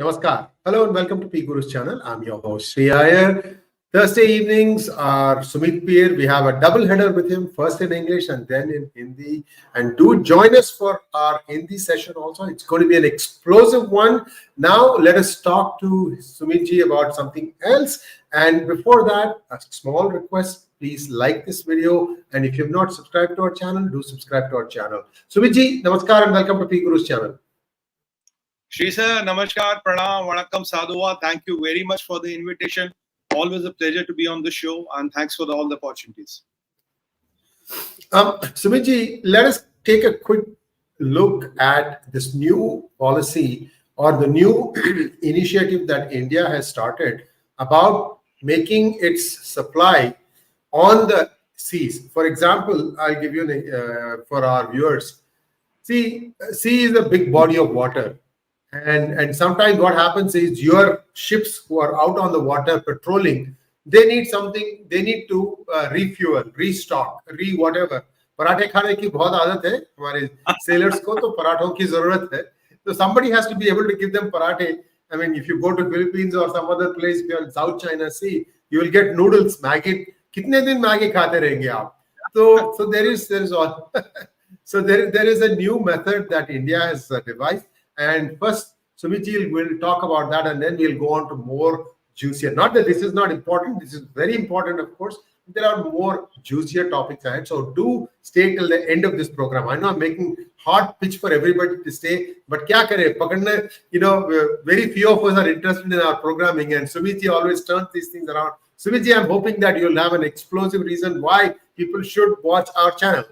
Namaskar. Hello and welcome to PGurus channel. I'm your host Sri Iyer. Thursday evenings are Sumit Peer. We have a double header with him, first in English and then in Hindi. And do join us for our Hindi session also. It's going to be an explosive one. Now let us talk to Sumit ji about something else. And before that, a small request. Please like this video. And if you have not subscribed to our channel, do subscribe to our channel. Sumit ji, namaskar and welcome to PGurus channel. Shri sir, namaskar, pranam, vanakkam, sadhuwa. Thank you very much for the invitation. Always a pleasure to be on the show, and thanks for all the opportunities. Sumit ji, let us take a quick look at this new policy or the new initiative that India has started about making its supply on the seas. For example, I'll give you for our viewers. See, sea is a big body of water. And sometimes what happens is your ships who are out on the water patrolling, they need something, they need to refuel, restock, whatever. पराठे खाने की बहुत आदत है हमारे sailors को, तो पराठों की जरूरत है. So somebody has to be able to give them parathe. I mean, if you go to Philippines or some other place, if you're in South China Sea, you will get noodles, Maggi. कितने दिन Maggi खाते रहेंगे आप? So there is all. So there is a new method that India has devised. And first, Sumit ji will talk about that, and then we'll go on to more juicier. Not that this is not important. This is very important, of course. There are more juicier topics ahead. So do stay till the end of this program. I know I'm making hard pitch for everybody to stay, but kya kare? Pakadne, very few of us are interested in our programming, and Sumit ji always turns these things around. Sumit ji, I'm hoping that you'll have an explosive reason why people should watch our channel.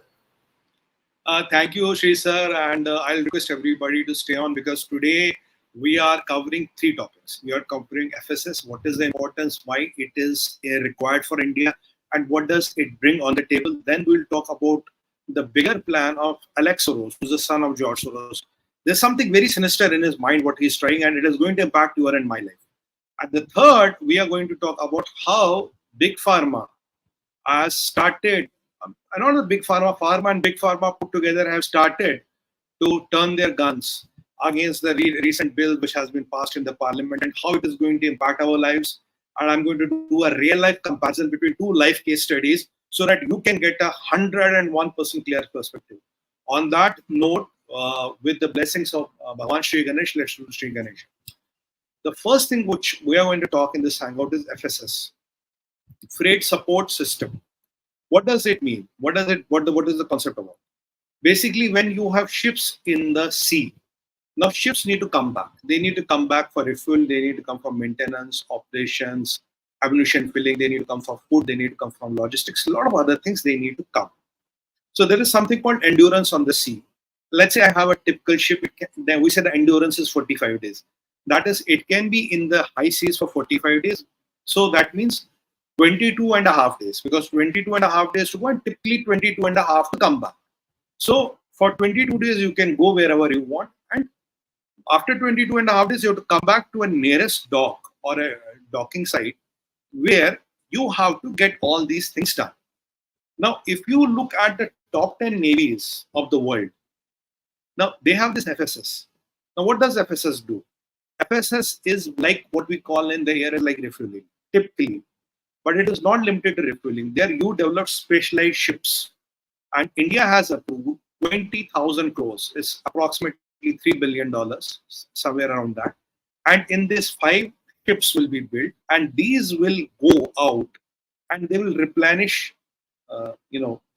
Thank you, Shri sir, and I'll request everybody to stay on because today we are covering three topics. We are covering FSS, what is the importance, why it is required for India, and what does it bring on the table. Then we'll talk about the bigger plan of Alex Soros, who's the son of George Soros. There's something very sinister in his mind, what he's trying, and it is going to impact your and my life. And the third, we are going to talk about how Big Pharma has started. And all the Big Pharma and Big Pharma put together have started to turn their guns against the recent bill which has been passed in the parliament and how it is going to impact our lives. And I'm going to do a real life comparison between two life case studies so that you can get 101% clear perspective. On that note, with the blessings of Bhagwan Sri Ganesh, let's do Sri Ganesh. The first thing which we are going to talk in this hangout is FSS, Freight Support System. What does it mean? What is the concept about? Basically, when you have ships in the sea, now ships need to come back. They need to come back for refuel. They need to come for maintenance, operations, ammunition filling. They need to come for food. They need to come from logistics. A lot of other things they need to come. So there is something called endurance on the sea. Let's say I have a typical ship. Then we say the endurance is 45 days. That is, it can be in the high seas for 45 days. So that means 22.5 days, because 22.5 days to go and typically 22.5 to come back. So for 22 days, you can go wherever you want. And after 22.5 days, you have to come back to a nearest dock or a docking site where you have to get all these things done. Now, if you look at the top 10 navies of the world, now they have this FSS. Now, what does FSS do? FSS is like what we call in the air like refueling, typically. But it is not limited to refueling. There you develop specialized ships. And India has approved 20,000 crores. It's approximately $3 billion, somewhere around that. And in this 5 ships will be built. And these will go out and they will replenish,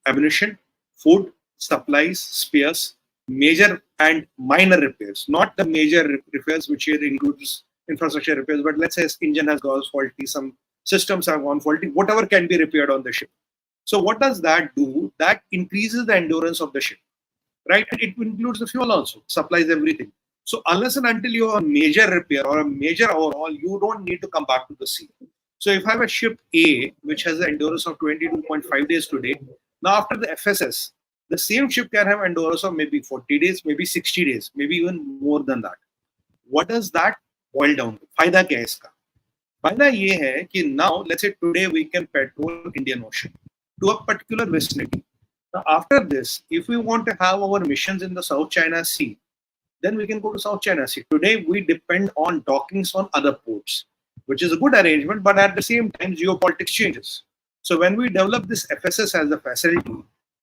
ammunition, food, supplies, spares, major and minor repairs. Not the major repairs, which here includes infrastructure repairs. But let's say engine has gone faulty, some systems have gone faulty, whatever can be repaired on the ship. So what does that do? That increases the endurance of the ship, right? And it includes the fuel also, supplies everything. So unless and until you have a major repair or a major overhaul, you don't need to come back to the sea. So if I have a ship A, which has an endurance of 22.5 days today, now after the FSS, the same ship can have endurance of maybe 40 days, maybe 60 days, maybe even more than that. What does that boil down to? Fayda kya hai iska? Fayda ye hai ki now, let's say today we can patrol Indian Ocean to a particular vicinity. Now after this, if we want to have our missions in the South China Sea, then we can go to South China Sea. Today, we depend on dockings on other ports, which is a good arrangement, but at the same time, geopolitics changes. So when we develop this FSS as a facility,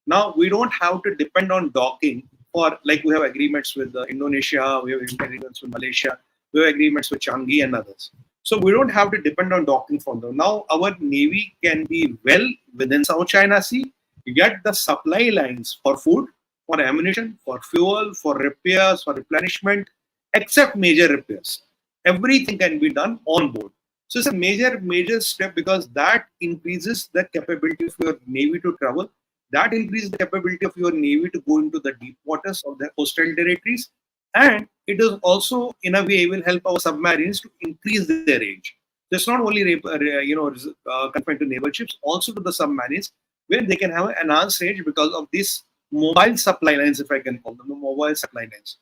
now we don't have to depend on docking for, like we have agreements with Indonesia, we have agreements with Malaysia, we have agreements with Changi and others. So we don't have to depend on docking for them. Now our Navy can be well within South China Sea, get the supply lines for food, for ammunition, for fuel, for repairs, for replenishment, except major repairs. Everything can be done on board. So it's a major step, because that increases the capability of your Navy to travel. That increases the capability of your Navy to go into the deep waters of the coastal territories. And it is also, in a way, will help our submarines to increase their range. So it's not only confined to naval ships, also to the submarines, where they can have an enhanced range because of these mobile supply lines, if I can call them, the mobile supply lines.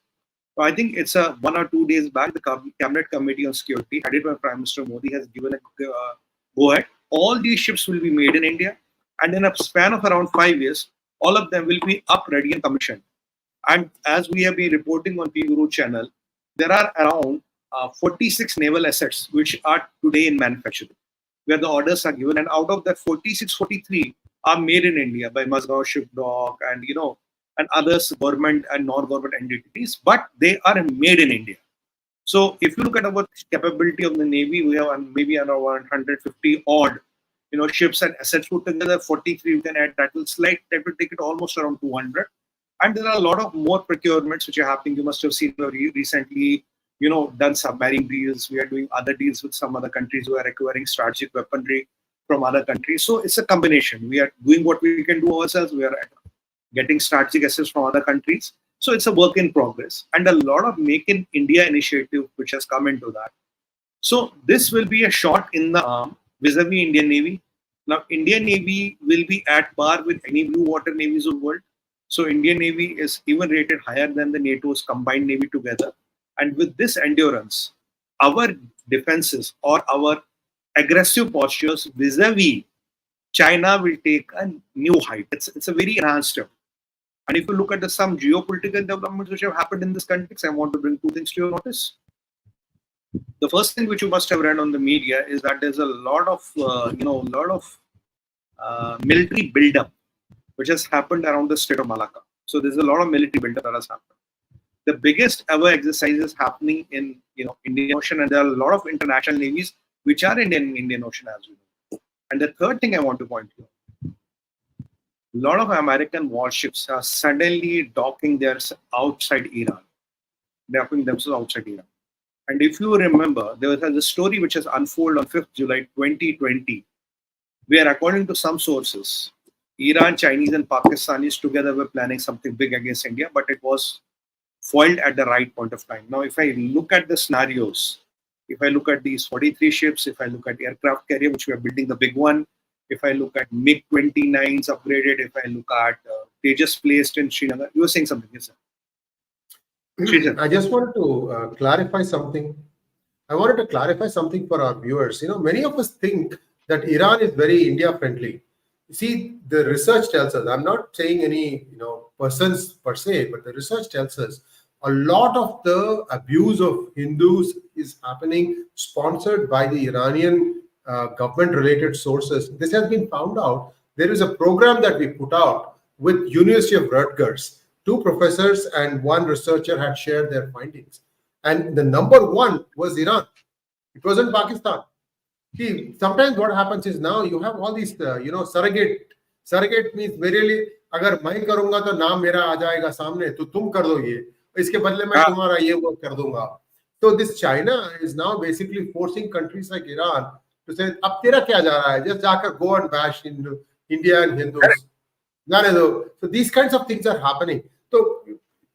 So I think it's 1 or 2 days back, the Cabinet Committee on Security, headed by Prime Minister Modi, has given a go ahead. All these ships will be made in India, and in a span of around 5 years, all of them will be up, ready, and commissioned. And as we have been reporting on PGurus channel, there are around 46 naval assets which are today in manufacturing, where the orders are given, and out of that 46, 43 are made in India by Mazgaon Shipdock and and others, government and non-government entities, but they are made in India. So if you look at our capability of the Navy, we have maybe around 150 odd ships and assets put together. 43 you can add, that will take it almost around 200. And there are a lot of more procurements which are happening. You must have seen recently, done submarine deals. We are doing other deals with some other countries who are acquiring strategic weaponry from other countries. So it's a combination. We are doing what we can do ourselves. We are getting strategic assets from other countries. So it's a work in progress, and a lot of Make in India initiative which has come into that. So this will be a shot in the arm vis-a-vis Indian Navy. Now Indian Navy will be at par with any blue water navies of the world. So Indian Navy is even rated higher than the NATO's combined Navy together. And with this endurance, our defenses or our aggressive postures vis-a-vis China will take a new height. It's a very enhanced step. And if you look at some geopolitical developments which have happened in this context, I want to bring 2 things to your notice. The first thing which you must have read on the media is that there's a lot of military buildup which has happened around the Strait of Malacca. So there's a lot of military buildup that has happened. The biggest ever exercises happening in Indian Ocean, and there are a lot of international navies which are in Indian Ocean as well. And the third thing I want to point out, a lot of American warships are suddenly docking theirs outside Iran, docking themselves outside Iran. And if you remember, there was a story which has unfolded on 5th July 2020, where according to some sources, Iran, Chinese, and Pakistanis together were planning something big against India, but it was foiled at the right point of time. Now, if I look at the scenarios, if I look at these 43 ships, if I look at aircraft carrier, which we are building the big one, if I look at MiG-29s upgraded, if I look at Tejas placed in Srinagar, you were saying something, yes, sir? I just wanted to clarify something. I wanted to clarify something for our viewers. Many of us think that Iran is very India friendly. See, the research tells us, I'm not saying any persons per se, but the research tells us a lot of the abuse of Hindus is happening sponsored by the Iranian government-related sources. This has been found out. There is a program that we put out with University of Rutgers. 2 professors and 1 researcher had shared their findings. And the number 1 was Iran. It wasn't Pakistan. See, sometimes what happens is now you have all these, surrogate. Surrogate means मेरे लिए अगर मैं करूंगा तो नाम मेरा आ जाएगा सामने, तो तुम कर दो ये, इसके बदले मैं तुम्हारा ये वो कर दूंगा. So this China is now basically forcing countries like Iran to say, अब तेरा क्या जा रहा है? Just जाकर go and bash in India and Hindus. So these kinds of things are happening. तो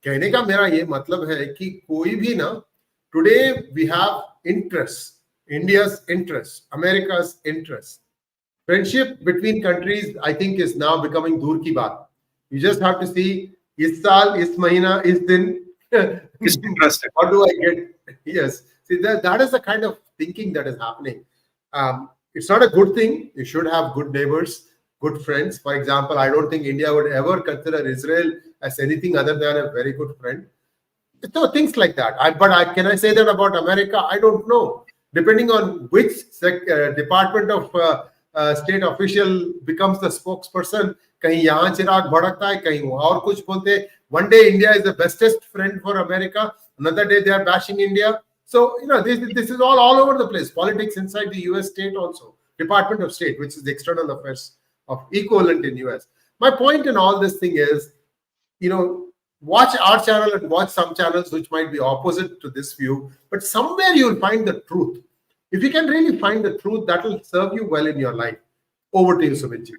कहने का मेरा ये मतलब है कि कोई भी ना, today we have interests. India's interest, America's interest. Friendship between countries, I think, is now becoming dur ki baat. You just have to see, is saal, is mahina, is din. What do I get? Yes. See, that is the kind of thinking that is happening. It's not a good thing. You should have good neighbors, good friends. For example, I don't think India would ever consider Israel as anything other than a very good friend. So things like that. Can I say that about America? I don't know. Depending on which Department of State official becomes the spokesperson, कहीं यहाँ चिराग भड़कता है, कहीं वहाँ और कुछ बोलते. One day India is the bestest friend for America. Another day they are bashing India. So this is all over the place. Politics inside the U.S. state also. Department of State, which is the external affairs of equivalent in U.S. My point in all this thing is, watch our channel and watch some channels which might be opposite to this view, but somewhere you'll find the truth. If you can really find the truth, that will serve you well in your life. Over to you, Sumit.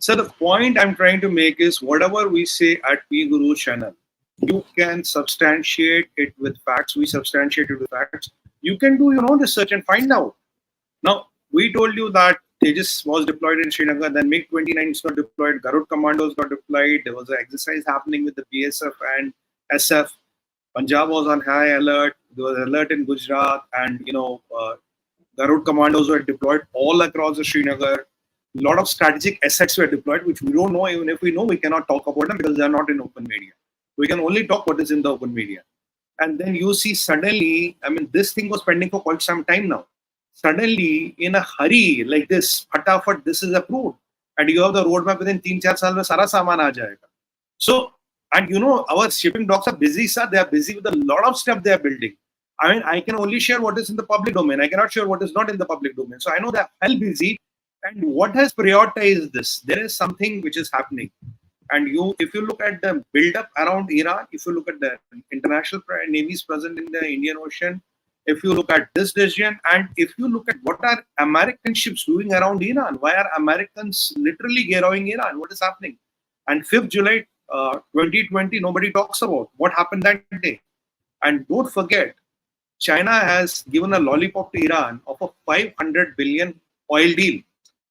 So the point I'm trying to make is, whatever we say at PGurus channel, you can substantiate it with facts. We substantiate it with facts. You can do your own research and find out. Now, we told you that Tejas was deployed in Srinagar, then MiG-29s got deployed, Garud commandos got deployed, there was an exercise happening with the BSF and SF. Punjab was on high alert, there was alert in Gujarat, and Garud commandos were deployed all across the Srinagar. A lot of strategic assets were deployed, which we don't know. Even if we know, we cannot talk about them because they are not in open media. We can only talk what is in the open media. And then you see suddenly, this thing was pending for quite some time now. Suddenly, in a hurry like this, fatafat, this is approved, and you have the roadmap within 3-4 saal mein sara saman aa jayega. So, and our shipping docks are busy, sir. They are busy with a lot of stuff they are building. I can only share what is in the public domain. I cannot share what is not in the public domain. So I know they are hell busy. And what has prioritized this? There is something which is happening. And if you look at the build-up around Iran, if you look at the international navies present in the Indian Ocean, if you look at this region, and if you look at what are American ships doing around Iran, why are Americans literally gearing Iran? What is happening? And 5th July 2020, nobody talks about what happened that day. And don't forget, China has given a lollipop to Iran of a 500 billion oil deal,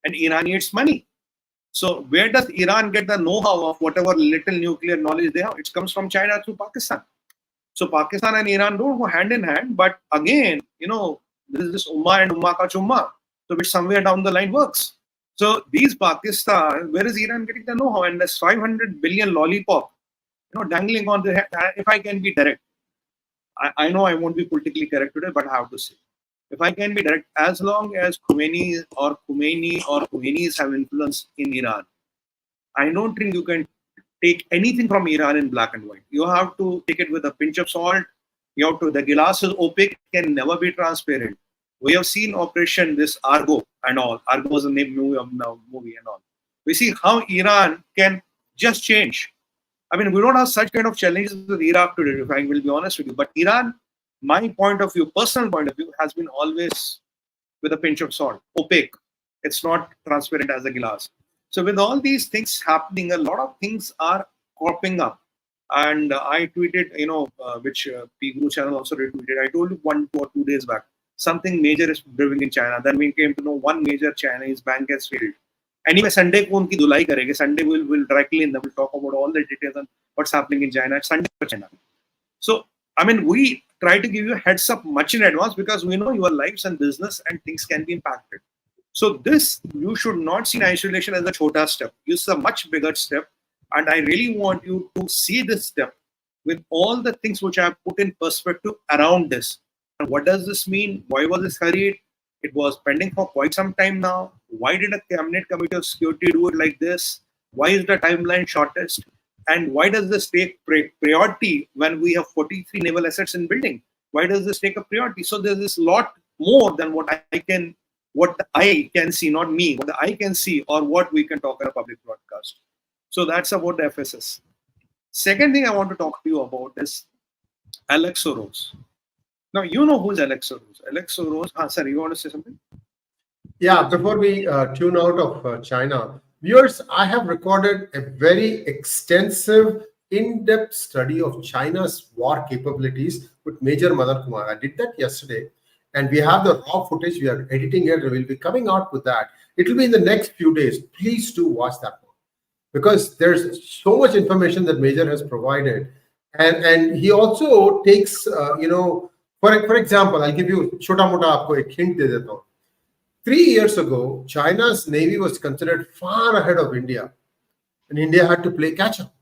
and Iran needs money. So where does Iran get the know-how of whatever little nuclear knowledge they have? It comes from China through Pakistan. So Pakistan and Iran don't go hand in hand, but again, there is this Umma and Umma ka Chumma, so which somewhere down the line works. So these Pakistan, where is Iran getting the know-how? And this 500 billion lollipop, dangling on the head. If I can be direct, I know I won't be politically correct today, but I have to say, if I can be direct, as long as Khomeini or Khomeinis have influence in Iran, I don't think you can take anything from Iran in black and white. You have to take it with a pinch of salt. The glass is opaque, can never be transparent. We have seen Operation this Argo and all. Argo was the name of the movie and all. We see how Iran can just change. We don't have such kind of challenges with Iraq today, if I will be honest with you. But Iran, my point of view, personal point of view, has been always with a pinch of salt, opaque. It's not transparent as a glass. So with all these things happening, a lot of things are cropping up. And I tweeted, which PGurus channel also retweeted. I told you 1 or 2 days back, something major is brewing in China. Then we came to know one major Chinese bank has failed. Anyway, Sunday ko unki dhulai karenge. Sunday will directly in them. We'll talk about all the details on what's happening in China. It's Sunday for China. So, we try to give you a heads up much in advance because we know your lives and business and things can be impacted. So this, you should not see in isolation as a chota step. This is a much bigger step. And I really want you to see this step with all the things which I have put in perspective around this. And what does this mean? Why was this hurried? It was pending for quite some time now. Why did a cabinet committee of security do it like this? Why is the timeline shortest? And why does this take priority when we have 43 naval assets in building? Why does this take a priority? So there's this lot more than what I can see, not me, what I can see or what we can talk in a public broadcast. So that's about the FSS. Second thing I want to talk to you about is Alex Soros. Now, you know who's Alex Soros. Alex Soros, sir, you want to say something? Yeah, before we tune out of China, viewers, I have recorded a very extensive, in-depth study of China's war capabilities with Major Madan Kumar. I did that yesterday, and we have the raw footage. We are editing it. We will be coming out with that. It will be in the next few days. Please do watch that one, because there's so much information that Major has provided. And he also takes, for example, I'll give you chota mota aapko ek hint de deta hu. 3 years ago, China's navy was considered far ahead of India, and India had to play catch up.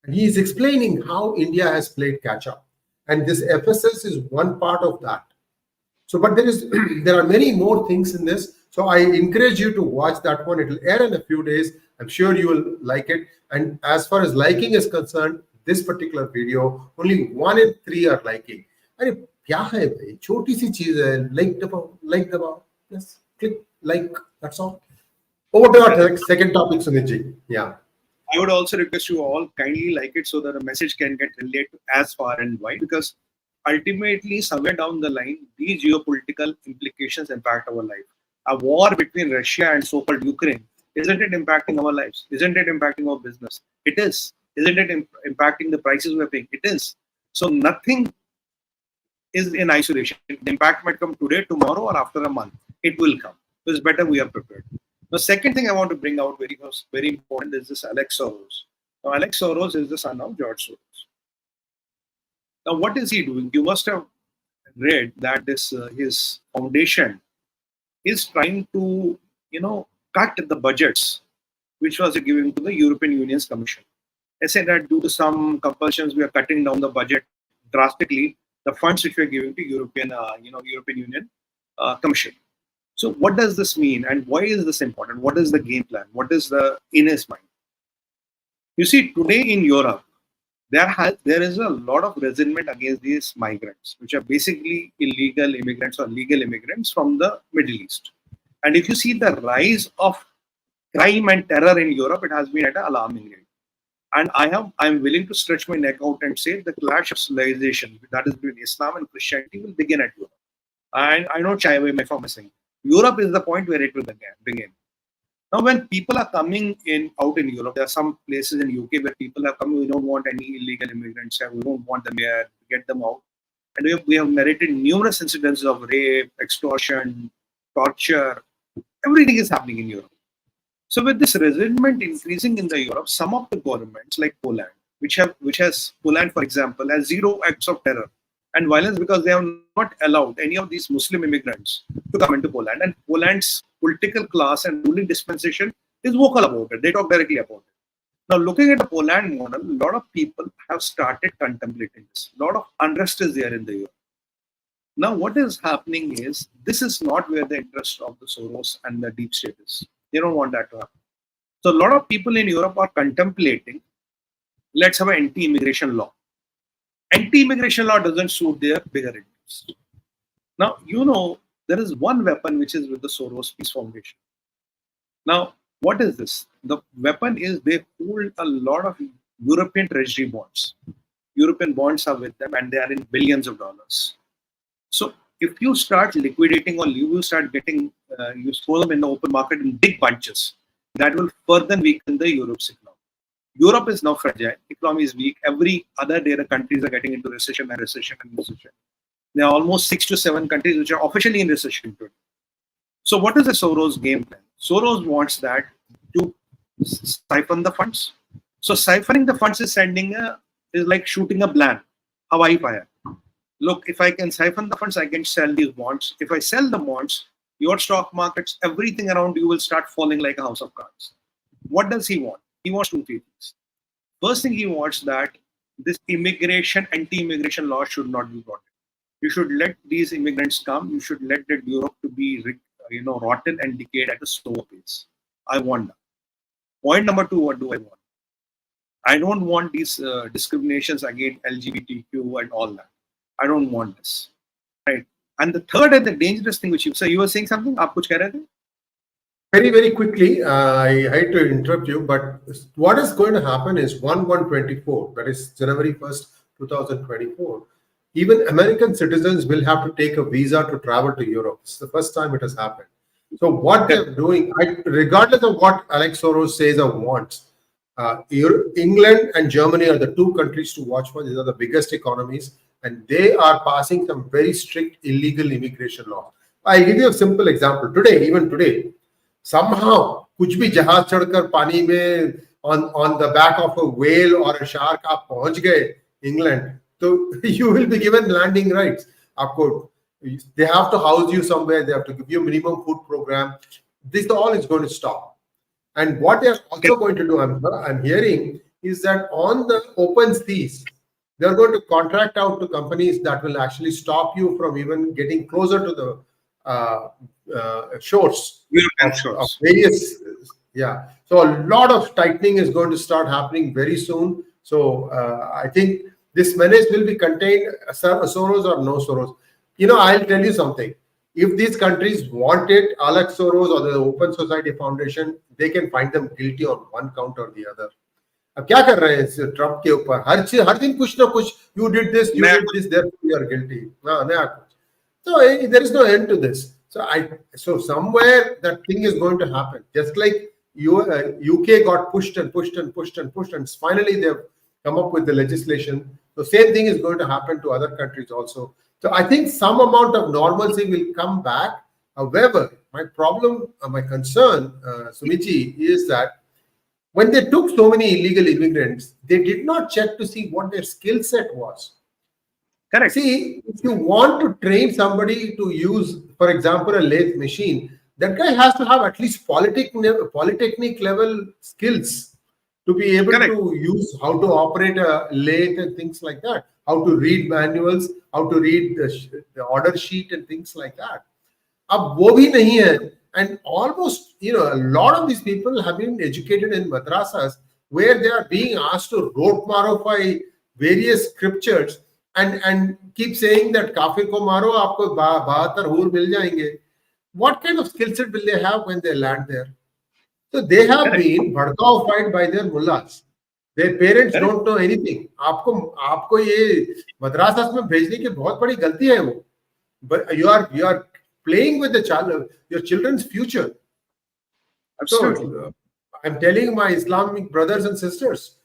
And he is explaining how India has played catch up. And this FSS is one part of that. So, but there are many more things in this. So I encourage you to watch that one. It will air in a few days. I'm sure you will like it. And as far as liking is concerned, this particular video, only 1 in 3 are liking. अरे क्या है भाई, छोटी सी चीज है, like दबाओ, yes, click like, that's all. Over to our second topic, Sumit ji. Yeah. I would also request you all kindly like it so that the message can get relayed as far and wide, because ultimately, somewhere down the line, these geopolitical implications impact our life. A war between Russia and so-called Ukraine, isn't it impacting our lives? Isn't it impacting our business? It is. Isn't it impacting the prices we're paying? It is. So nothing is in isolation. The impact might come today, tomorrow, or after a month. It will come. So it's better we are prepared. The second thing I want to bring out very important is this Alex Soros. Now, Alex Soros is the son of George Soros. Now, what is he doing? You must have read that this his foundation is trying to, cut the budgets which was given to the European Union's Commission. They say that due to some compulsions, we are cutting down the budget drastically, the funds which we are giving to European Union Commission. So, what does this mean, and why is this important? What is the game plan? What is in his mind? You see, today in Europe, there is a lot of resentment against these migrants, which are basically illegal immigrants or legal immigrants from the Middle East. And if you see the rise of crime and terror in Europe, it has been at an alarming rate. And I'm willing to stretch my neck out and say the clash of civilization, that is between Islam and Christianity, will begin at Europe. And I know 𝙒𝙖𝙦 my promising. Europe is the point where it will begin. Now, when people are coming out in Europe, there are some places in UK where people are coming. We don't want any illegal immigrants here. We don't want them here. Get them out. And we have narrated numerous incidents of rape, extortion, torture. Everything is happening in Europe. So, with this resentment increasing in the Europe, some of the governments like Poland, which has Poland, for example, has 0 acts of terror and violence because they have not allowed any of these Muslim immigrants to come into Poland. And Poland's political class and ruling dispensation is vocal about it. They talk directly about it. Now, looking at the Poland model, a lot of people have started contemplating this. A lot of unrest is there in the Europe. Now, what is happening is, this is not where the interest of the Soros and the deep state is. They don't want that to happen. So, a lot of people in Europe are contemplating, let's have an anti-immigration law. Anti-immigration law doesn't suit their bigger interests. Now, there is one weapon which is with the Soros Peace Foundation. Now, what is this? The weapon is they hold a lot of European treasury bonds. European bonds are with them and they are in billions of dollars. So, if you start liquidating, or you will start getting, you throw them in the open market in big bunches, that will further weaken the Europe's economy. Europe is now fragile, economy is weak. Every other day, the countries are getting into recession. There are almost 6 to 7 countries which are officially in recession today. So, what is the Soros game plan? Soros wants that to siphon the funds. So, siphoning the funds is like shooting a blank, Hawaii fire. Look, if I can siphon the funds, I can sell these bonds. If I sell the bonds, your stock markets, everything around you will start falling like a house of cards. What does he want? He wants 2 things. First thing, he wants that this anti-immigration law should not be brought in. You should let these immigrants come. You should let that Europe to be, rotten and decayed at a slower pace. I want that. Point number 2, what do I want? I don't want these discriminations against LGBTQ and all that. I don't want this. Right? And the third and the dangerous thing which you were saying something? Aap kuch keh rahe the? Very, very quickly, I hate to interrupt you, but what is going to happen is 1/1/24, that is January 1st, 2024, even American citizens will have to take a visa to travel to Europe. It's the first time it has happened. So what they're doing, regardless of what Alex Soros says or wants, England and Germany are the 2 countries to watch for. These are the biggest economies, and they are passing some very strict illegal immigration law. I'll give you a simple example. Even today, somehow, कुछ भी जहाज चढ़कर पानी में on the back of a whale or a shark आप पहुंच गए England, so you will be given landing rights. They have to house you somewhere. They have to give you a minimum food program. This all is going to stop. And what they are also going to do, I'm hearing, is that on the open seas, they're going to contract out to companies that will actually stop you from even getting closer to the shores European of shores. various. Yeah. So a lot of tightening is going to start happening very soon. So I think this menace will be contained, Soros or no Soros. I'll tell you something. If these countries want it, 𝙒𝙧𝙤𝙪𝙥𝙤 Soros or the Open Society Foundation, they can find them guilty on one count or the other. अब क्या कर रहे हैं Trump के ऊपर? हर दिन कुछ ना कुछ, you did this, therefore you are guilty. नया कुछ. So there is no end to this. So somewhere that thing is going to happen. Just like UK got pushed and pushed and pushed and pushed, and finally they've come up with the legislation. The same thing is going to happen to other countries also. So I think some amount of normalcy will come back. However, my problem, my concern, Sumitji, is that when they took so many illegal immigrants, they did not check to see what their skill set was. Correct. See, if you want to train somebody to use, for example, a lathe machine, that guy has to have at least polytechnic level skills to be able Correct. to use how to operate a lathe and things like that, how to read manuals, how to read the order sheet and things like that. Ab wo bhi nahi hai. And almost, a lot of these people have been educated in madrasas where they are being asked to rote marify various scriptures and keep saying that kafir ko maro, aapko 72 hoor mil jayenge. What kind of skill set will they have when they land there? So they have been bhadkaofied by their mullahs. Their parents don't know anything. आपको ये मद्रासा में भेजने की बहुत बड़ी गलती है वो. But you are playing with your children's future. Absolutely. So I'm telling my Islamic brothers and sisters,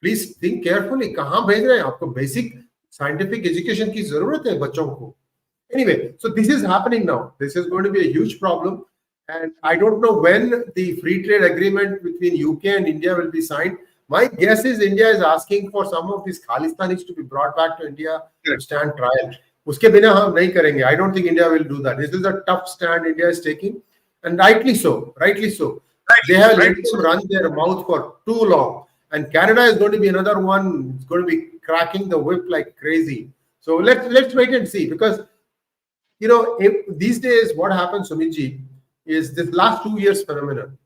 please think carefully. कहाँ भेज रहे हैं? आपको basic scientific education की जरूरत है बच्चों को. Anyway, so this is happening now. This is going to be a huge problem. And I don't know when the free trade agreement between UK and India will be signed. My guess is India is asking for some of these Khalistanis to be brought back to India to stand trial. Uske bina hum nahi karenge. I don't think India will do that. This is a tough stand India is taking, and rightly so. Rightly so. They have let them run their mouth for too long. And Canada is going to be another one. It's going to be cracking the whip like crazy. So let's wait and see, because these days what happens, Sumitji, is this last 2 years phenomenon.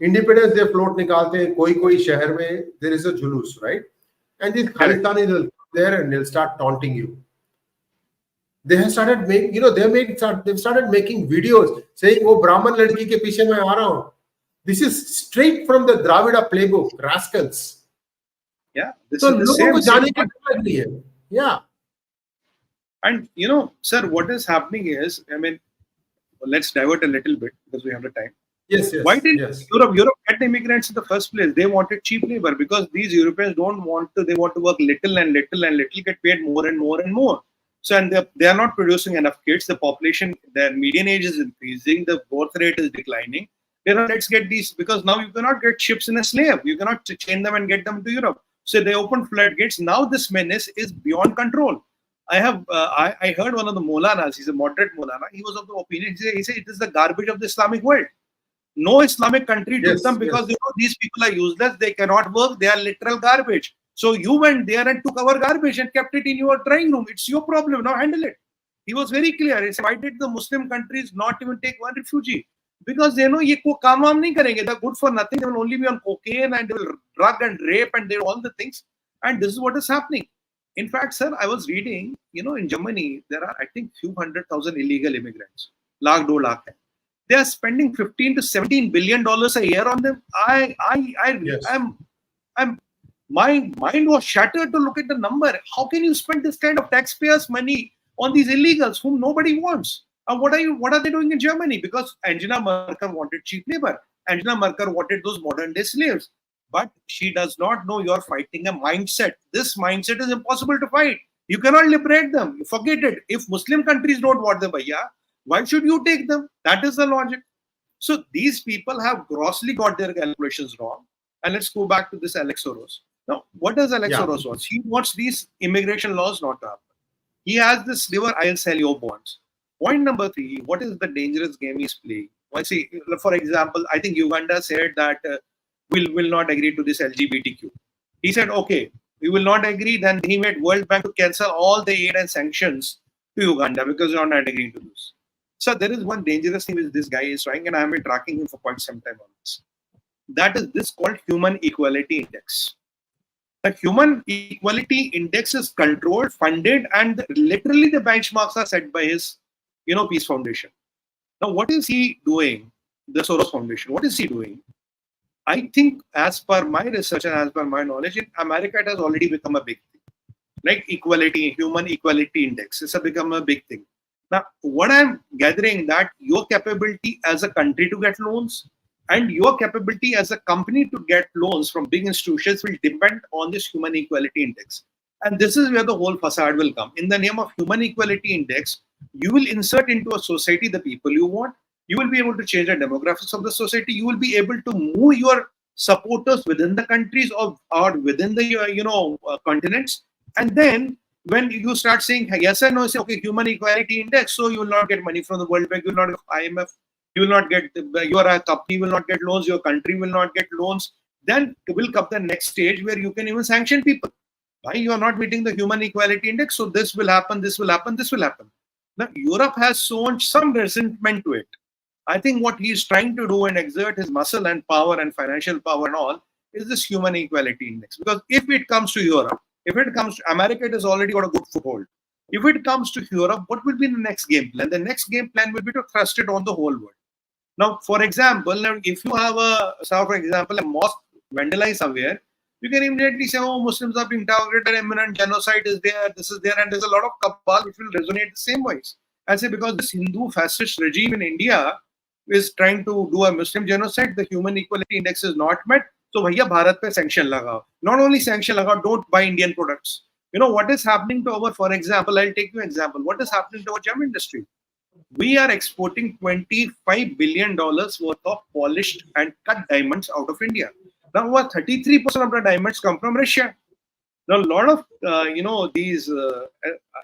Independence Day float nikalte hain, koi shahar mein there is a julus, right? And these Khalistanis will come there and they'll start taunting you. They have started making, they've started making videos saying, "Oh, Brahman ladki ke piche main aa raha hu." This is straight from the Dravida playbook, rascals. Yeah. This So is the same. Yeah. And sir, what is happening is, let's divert a little bit because we have the time. Yes. Why did Europe get immigrants in the first place? They wanted cheap labor because these Europeans don't want to. They want to work little and little and little, get paid more and more and more. So, and they are not producing enough kids. The population, their median age is increasing. The birth rate is declining. Let's get these, because now you cannot get ships in a slave. You cannot chain them and get them to Europe. So they open floodgates. Now this menace is beyond control. I heard one of the Maulanas, he's a moderate Maulana, he was of the opinion, he said it is the garbage of the Islamic world. No Islamic country took them because these people are useless, they cannot work, they are literal garbage. So you went there and took our garbage and kept it in your drawing room. It's your problem, now handle it. He was very clear. He said, why did the Muslim countries not even take one refugee? Because they know ye ko kaam waam nahi karenge. They're good for nothing. They will only be on cocaine and they will drug and rape and they do all the things. And this is what is happening. In fact, sir, I was reading, in Germany, there are, I think, few 100,000 illegal immigrants. Lakh, 2 lakh. They are spending $15 to $17 billion a year on them. My mind was shattered to look at the number. How can you spend this kind of taxpayers' money on these illegals whom nobody wants? And what are they doing in Germany? Because Angela Merkel wanted cheap labor. Angela Merkel wanted those modern day slaves. But she does not know you're fighting a mindset. This mindset is impossible to fight. You cannot liberate them. Forget it. If Muslim countries don't want them, why should you take them? That is the logic. So these people have grossly got their calculations wrong. And let's go back to this 𝙒𝙧𝙤𝙪𝙥𝙤. Now, what does 𝙒𝙧𝙤𝙪𝙥𝙤 Soros want? He wants these immigration laws not to happen. He has this liver, I'll sell your bonds. Point number 3, what is the dangerous game he's playing? Well, see, for example, I think Uganda said that will not agree to this LGBTQ. He said, okay, we will not agree. Then he made World Bank to cancel all the aid and sanctions to Uganda because you are not agreeing to this. So there is one dangerous thing which this guy is trying, and I have been tracking him for quite some time on this. That is this called Human Equality Index. The Human Equality Index is controlled, funded, and literally the benchmarks are set by his, Peace Foundation. Now, what is he doing? The Soros Foundation. What is he doing? I think, as per my research and as per my knowledge, in America, it has already become a big thing. Like equality, Human Equality Index, it's become a big thing. Now, what I'm gathering that your capability as a country to get loans and your capability as a company to get loans from big institutions will depend on this Human Equality Index. And this is where the whole facade will come. In the name of Human Equality Index, you will insert into a society the people you want. You will be able to change the demographics of the society. You will be able to move your supporters within the countries or within the continents. And then when you start saying yes and no, say okay, Human Equality Index, so you will not get money from the World Bank, you will not get IMF, you will not get your company will not get loans, your country will not get loans. Then will come the next stage where you can even sanction people. Why you are not meeting the Human Equality Index? So this will happen, this will happen, this will happen. Now Europe has shown some resentment to it. I think what he is trying to do and exert his muscle and power and financial power and all is this Human Equality Index. Because if it comes to Europe, if it comes to America, it has already got a good foothold. If it comes to Europe, what will be the next game plan? The next game plan will be to thrust it on the whole world. Now, for example, if you have a mosque vandalized somewhere, you can immediately say, oh, Muslims are being targeted, imminent genocide is there, this is there, and there's a lot of cabal which will resonate the same ways. I say because this Hindu fascist regime in India is trying to do a Muslim genocide, the Human Equality Index is not met. So, bhaiya, Bharat pe sanction lagao. Not only sanction lagao, don't buy Indian products. You know what is happening to our, for example, I'll take you an example. What is happening to our gem industry? We are exporting $25 billion worth of polished and cut diamonds out of India. Now, what 33% of the diamonds come from Russia. Now, a lot of these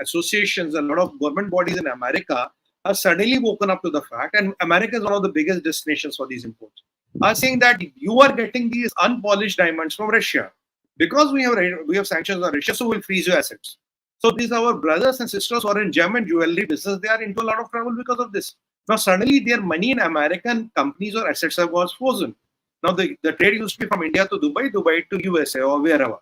associations, a lot of government bodies in America are suddenly woken up to the fact, and America is one of the biggest destinations for these imports, are saying that you are getting these unpolished diamonds from Russia. Because we have sanctions on Russia, so we'll freeze your assets. So these are our brothers and sisters who are in gem and jewelry business. They are into a lot of trouble because of this. Now suddenly their money in American companies or assets have got frozen. Now the trade used to be from India to Dubai, Dubai to USA or wherever.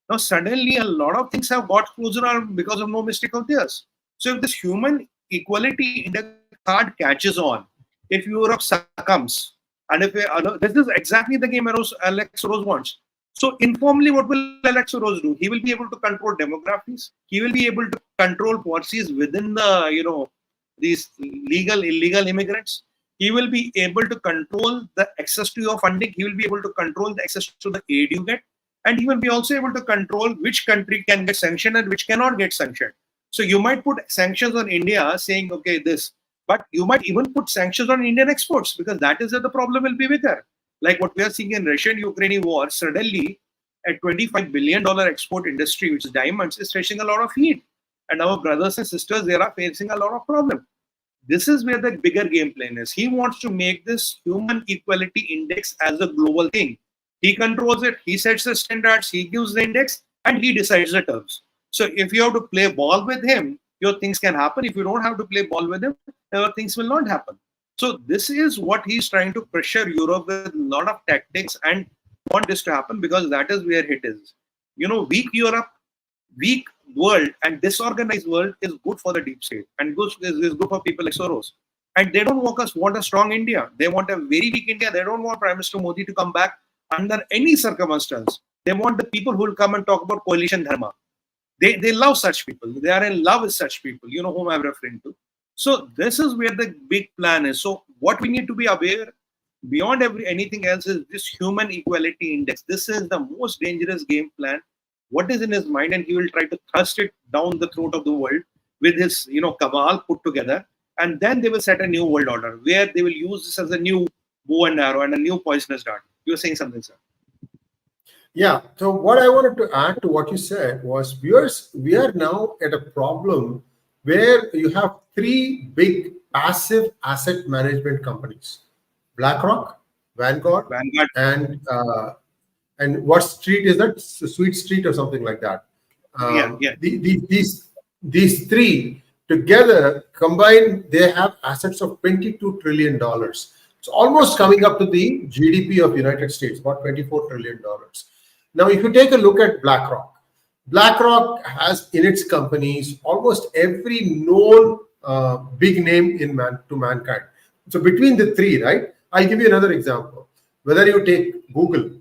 Now suddenly a lot of things have got frozen because of no mistake of theirs. So if this Human Equality Index card catches on, if Europe succumbs, and if this is exactly the game Alex Soros wants. So informally, what will Alex Soros do? He will be able to control demographics. He will be able to control policies within the these legal, illegal immigrants. He will be able to control the access to your funding. He will be able to control the access to the aid you get, and he will be also able to control which country can get sanctioned and which cannot get sanctioned. So you might put sanctions on India, saying okay this, but you might even put sanctions on Indian exports because that is where the problem will be bigger. Like what we are seeing in Russian-Ukraine war, suddenly a $25 billion export industry, which is diamonds, is facing a lot of heat. And our brothers and sisters there are facing a lot of problems. This is where the bigger game plan is. He wants to make this Human Equality Index as a global thing. He controls it, he sets the standards, he gives the index, and he decides the terms. So if you have to play ball with him, your things can happen. If you don't have to play ball with him, your things will not happen. So this is what he's trying to pressure Europe with a lot of tactics and want this to happen because that is where it is. Weak Europe, weak world and disorganized world is good for the deep state and is good for people like Soros. And they don't want a strong India. They want a very weak India. They don't want Prime Minister Modi to come back under any circumstance. They want the people who will come and talk about coalition dharma. They love such people. They are in love with such people. You know whom I'm referring to. So this is where the big plan is. So what we need to be aware beyond anything else is this Human Equality Index. This is the most dangerous game plan. What is in his mind, and he will try to thrust it down the throat of the world with his cabal put together, and then they will set a new world order where they will use this as a new bow and arrow and a new poisonous dart. You were saying something, sir? Yeah. So what I wanted to add to what you said was, viewers, we are now at a problem where you have three big passive asset management companies: BlackRock, Vanguard, and And what street is that? Sweet Street or something like that. These three together combined, they have assets of $22 trillion. It's almost coming up to the GDP of United States, about $24 trillion. Now, if you take a look at BlackRock has in its companies almost every known big name to mankind. So between the three, right? I'll give you another example. Whether you take Google,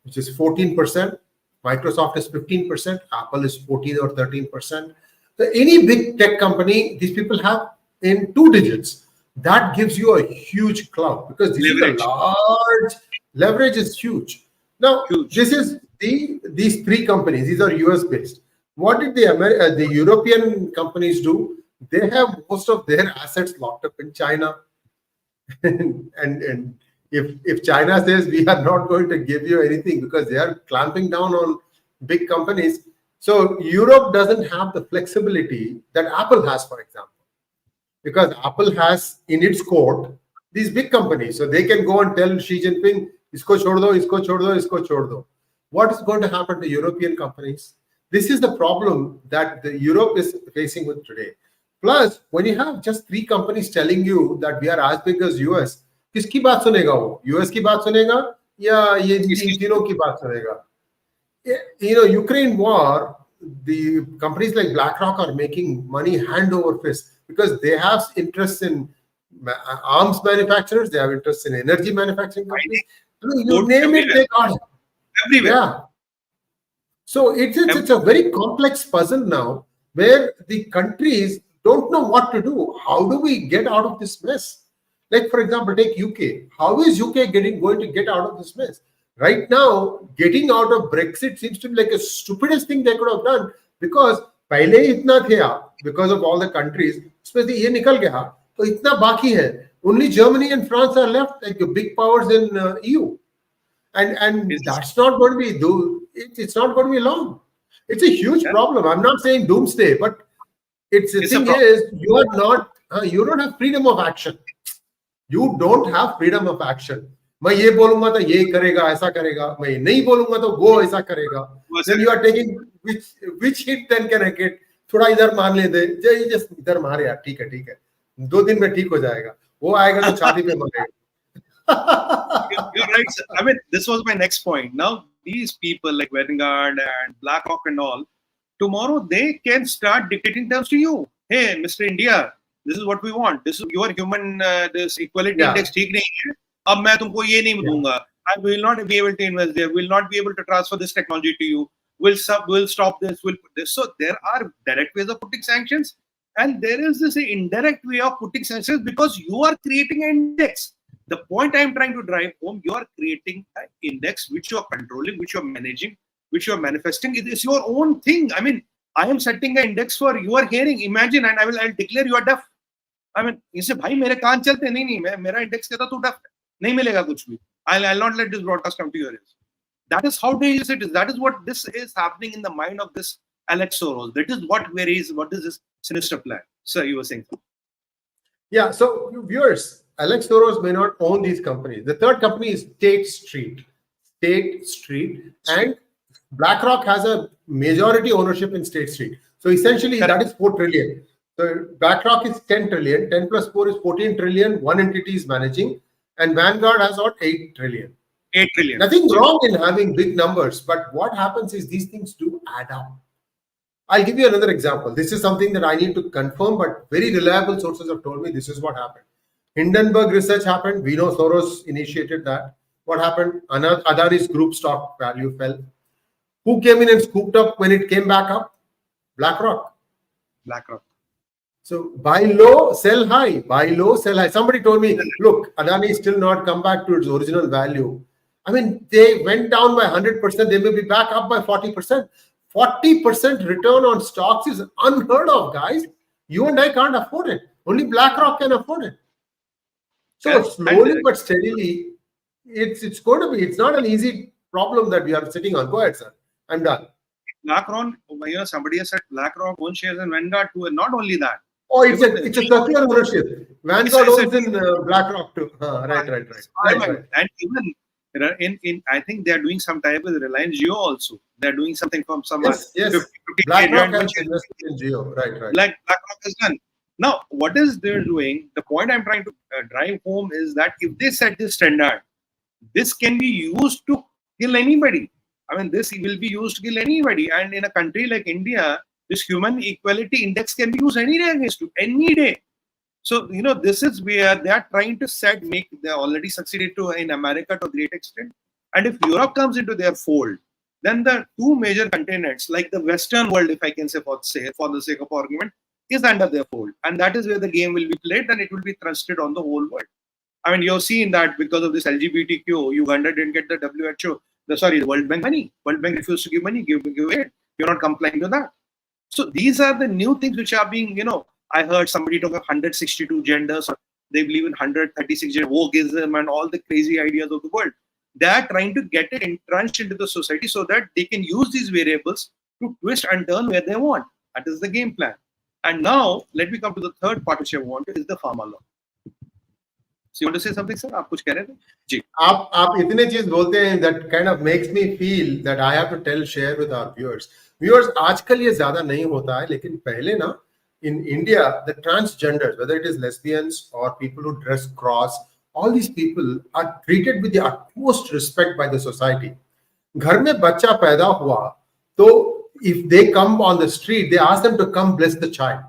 which is 14%, Microsoft is 15%, Apple is 14 or 13%. So any big tech company, these people have in 2 digits. That gives you a huge clout because this leverage. Is a large leverage is huge. Now, this is these 3 companies. These are US based. What did the European companies do? They have most of their assets locked up in China, and if China says we are not going to give you anything because they are clamping down on big companies, so Europe doesn't have the flexibility that Apple has, for example, because Apple has in its court these big companies, so they can go and tell Xi Jinping, "Isko chhod do, isko chhod do, isko chhod do." What is going to happen to European companies? This is the problem that Europe is facing with today. Plus, when you have just 3 companies telling you that we are as big as US, किसकी बात सुनेगा वो? US की बात सुनेगा या ये तीनों की बात सुनेगा? Ukraine war, the companies like BlackRock are making money hand over fist because they have interests in arms manufacturers, they have interests in energy manufacturing companies. You name it, they got it. Everywhere. Yeah. So it's a very complex puzzle now where the countries don't know what to do. How do we get out of this mess? Like, for example, take UK. How is UK going to get out of this mess? Right now, getting out of Brexit seems to be like a stupidest thing they could have done because पहले ही इतना था because of all the countries. उसमें से ये निकल गया तो इतना बाकी है. Only Germany and France are left, like the big powers in EU, and that's not going to be it's not going to be long. It's a huge problem. I'm not saying doomsday, but the thing is you don't have freedom of action. You don't have freedom of action. मैं ये बोलूंगा तो ये करेगा, ऐसा करेगा. मैं नहीं बोलूंगा तो वो ऐसा करेगा. Then you are taking which hit then can I get? थोड़ा इधर मार ले दे. just इधर मार यार. ठीक है. 2 दिन में ठीक हो जाएगा. वो आएगा तो छाती पे मारेगा. You're right, sir. I mean, this was my next point. Now, these people like Vanguard and BlackRock and all, tomorrow they can start dictating terms to you. Hey, Mr. India, this is what we want. This is your human this equality index. ठीक नहीं है. अब मैं तुमको ये नहीं दूंगा. I will not be able to invest there. Will not be able to transfer this technology to you. We'll stop this. We'll put this. So there are direct ways of putting sanctions, and there is this indirect way of putting sanctions because you are creating an index. The point I am trying to drive home, you are creating an index which you are controlling, which you are managing, which you are manifesting. It is your own thing. I mean, I am setting an index for your hearing. Imagine, and I'll declare you are deaf. I mean, इसे भाई मेरे कान चलते नहीं मैं मेरा index कहता तू deaf नहीं मिलेगा कुछ भी. I'll not let this broadcast come to your ears. That is how dangerous it is. That is what this is happening in the mind of this Alex Soros. That is what is this sinister plan. So you were saying. Yeah. So viewers, Alex Soros may not own these companies. The third company is State Street, and BlackRock has a majority ownership in State Street. So essentially, that is 4 trillion. So BlackRock is 10 trillion. 10 plus 4 is 14 trillion. One entity is managing, and Vanguard has about 8 trillion. 8 trillion. Nothing wrong in having big numbers, but what happens is these things do add up. I'll give you another example. This is something that I need to confirm, but very reliable sources have told me this is what happened. Hindenburg research happened. We know Soros initiated that. What happened? Adani's group stock value fell. Who came in and scooped up when it came back up? BlackRock. So buy low, sell high. Buy low, sell high. Somebody told me, look, Adani is still not come back to its original value. I mean, they went down by 100%. They may be back up by 40%. 40% return on stocks is unheard of, guys. You and I can't afford it. Only BlackRock can afford it. So slowly but steadily, it's going to be. It's not an easy problem that we are sitting on. Go ahead, sir. I'm done. BlackRock, somebody has said BlackRock owns shares in Vanguard too, and not only that. Oh, it's a circular ownership. Vanguard owns in BlackRock too. Right. And even I think they are doing some type with Reliance Jio also. They are doing something from some Yes, 50, yes. 50 BlackRock agent, has which is invested in Geo. Right, right. like BlackRock has done. Now, what is they're doing? The point I'm trying to drive home is that if they set this standard, this can be used to kill anybody. I mean, this will be used to kill anybody. And in a country like India, this human equality index can be used any day against you, any day. So, this is where they are trying to they already succeeded to in America to a great extent. And if Europe comes into their fold, then the two major continents, like the Western world, if I can say for the sake of argument, is under their fold. And that is where the game will be played and it will be thrusted on the whole world. I mean, you've seen that because of this LGBTQ, Uganda didn't get the WHO, the World Bank money. World Bank refused to give money, give aid. You're not complying to that. So these are the new things which are being, I heard somebody talk of 162 genders, or they believe in 136 gender wokeism and all the crazy ideas of the world. They are trying to get it entrenched into the society so that they can use these variables to twist and turn where they want. That is the game plan. And now, let me come to the third part which I want, is the Pharma Law. So you want to say something, sir? आप कुछ कह रहे थे? जी. आप इतने चीज बोलते हैं that kind of makes me feel that I have to share with our viewers. Viewers, आजकल ये ज्यादा नहीं होता है, लेकिन पहले ना, in India, the transgenders, whether it is lesbians or people who dress cross, all these people are treated with the utmost respect by the society. घर में बच्चा पैदा हुआ, तो if they come on the street, they ask them to come bless the child.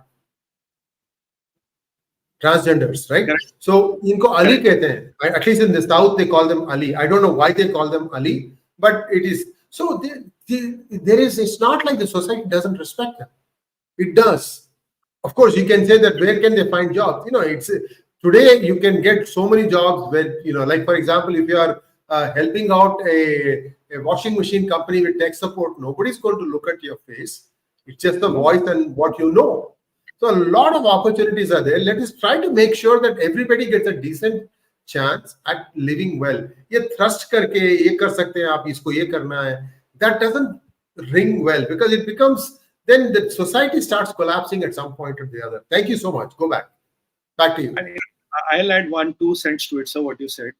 Transgenders, right? Correct. So इनको Ali कहते हैं. At least in the South they call them Ali. I don't know why they call them Ali, but it is so. There is. It's not like the society doesn't respect them. It does. Of course, you can say that where can they find jobs? It's today you can get so many jobs where like for example, if you are helping out a washing machine company with tech support, nobody's going to look at your face. It's just the voice and what you know. So a lot of opportunities are there. Let us try to make sure that everybody gets a decent chance at living well. ये thrust करके ये कर सकते हैं आप, इसको ये करना है. That doesn't ring well because it becomes, then the society starts collapsing at some point or the other. Thank you so much. Go back. Back to you. I'll add 1-2 cents to it, sir, what you said.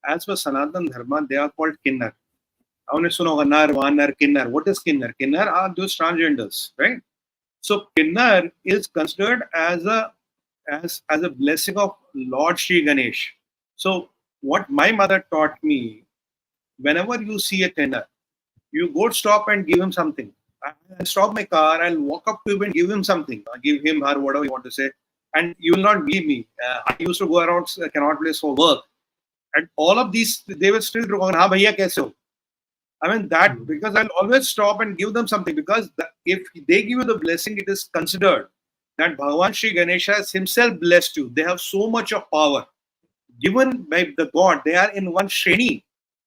As for Sanatan Dharma, they are called kinnar. आपने सुना होगा nar, vanar, kinnar. What is kinnar? Kinnar are those transgenders, right? So kinnar is considered as a blessing of Lord Sri Ganesh. So what my mother taught me, whenever you see a kinnar, you go stop and give him something. I'll stop my car, I'll walk up to him and give him something. I'll give him, her, whatever you want to say. And you will not believe me. I used to go around Cannot Place for work. And all of these, they will still go, "Ha bhaiya, kaise ho?" I mean, that because I'll always stop and give them something, because if they give you the blessing, it is considered that Bhagavan Sri Ganesha has himself blessed you. They have so much of power given by the God. They are in one shreni.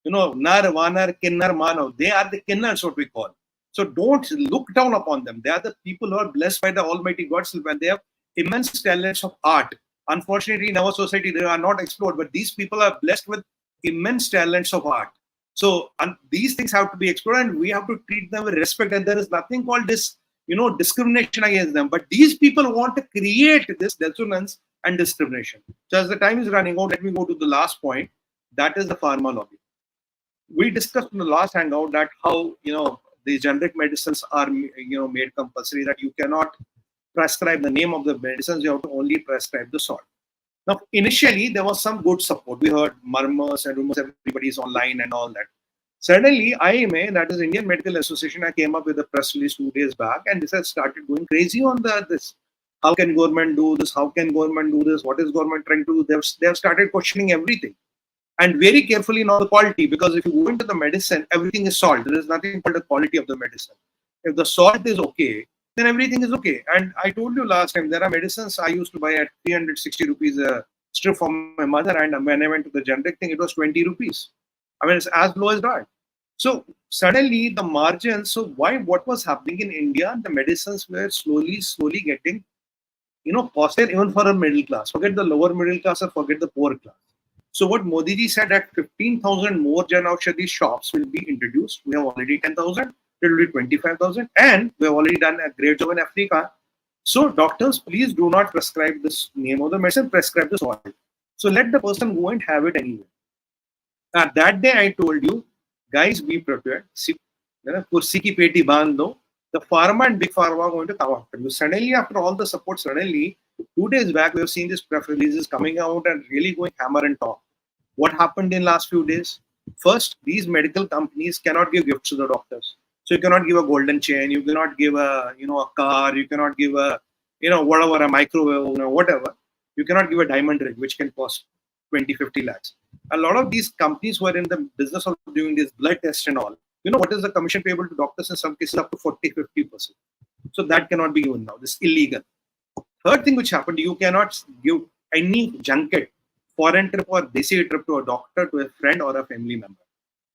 Nar, vanar, kinnar, manav. They are the kinnars, what we call. So don't look down upon them. They are the people who are blessed by the Almighty God, and they have immense talents of art. Unfortunately, in our society, they are not explored, but these people are blessed with immense talents of art. So these things have to be explored, and we have to treat them with respect. And there is nothing called this, discrimination against them. But these people want to create this dissonance and discrimination. So as the time is running out, let me go to the last point. That is the Pharma Lobby. We discussed in the last hangout that how the generic medicines are made compulsory, that you cannot prescribe the name of the medicines, you have to only prescribe the salt. Now, initially, there was some good support. We heard murmurs and rumors, everybody's online and all that. Suddenly, IMA, that is Indian Medical Association, I came up with a press release 2 days back, and this has started going crazy on this. How can government do this? How can government do this? What is government trying to do? They have started questioning everything. And very carefully now the quality, because if you go into the medicine, everything is salt. There is nothing called the quality of the medicine. If the salt is okay, then everything is okay. And I told you last time, there are medicines I used to buy at 360 rupees a strip for my mother, and when I went to the generic thing, it was 20 rupees. I mean, it's as low as that. So suddenly the margins, what was happening in India, the medicines were slowly getting, costlier even for a middle class. Forget the lower middle class or forget the poor class. So what Modi ji said, that 15,000 more Jan Aushadhi shops will be introduced. We have already 10,000. It will be 25,000, and we have already done a great job in Africa. So doctors, please do not prescribe this name of the medicine, prescribe the salt. So let the person go and have it anyway. That day I told you, guys, be prepared. Kursi ki peti bandh do. The pharma and big pharma are going to come after you. Suddenly, after all the support, suddenly, 2 days back, we have seen these press releases coming out and really going hammer and talk. What happened in last few days? First, these medical companies cannot give gifts to the doctors. So you cannot give a golden chain, you cannot give a a car, you cannot give a whatever, a microwave, whatever. You cannot give a diamond ring which can cost 20-50 lakhs. A lot of these companies who are in the business of doing this blood tests and all, what is the commission payable to doctors in some cases up to 40-50%. So that cannot be given now. This is illegal. Third thing which happened, you cannot give any junket, foreign trip or 𝙤𝙧𝙤𝙪 trip to a doctor, to a friend or a family member.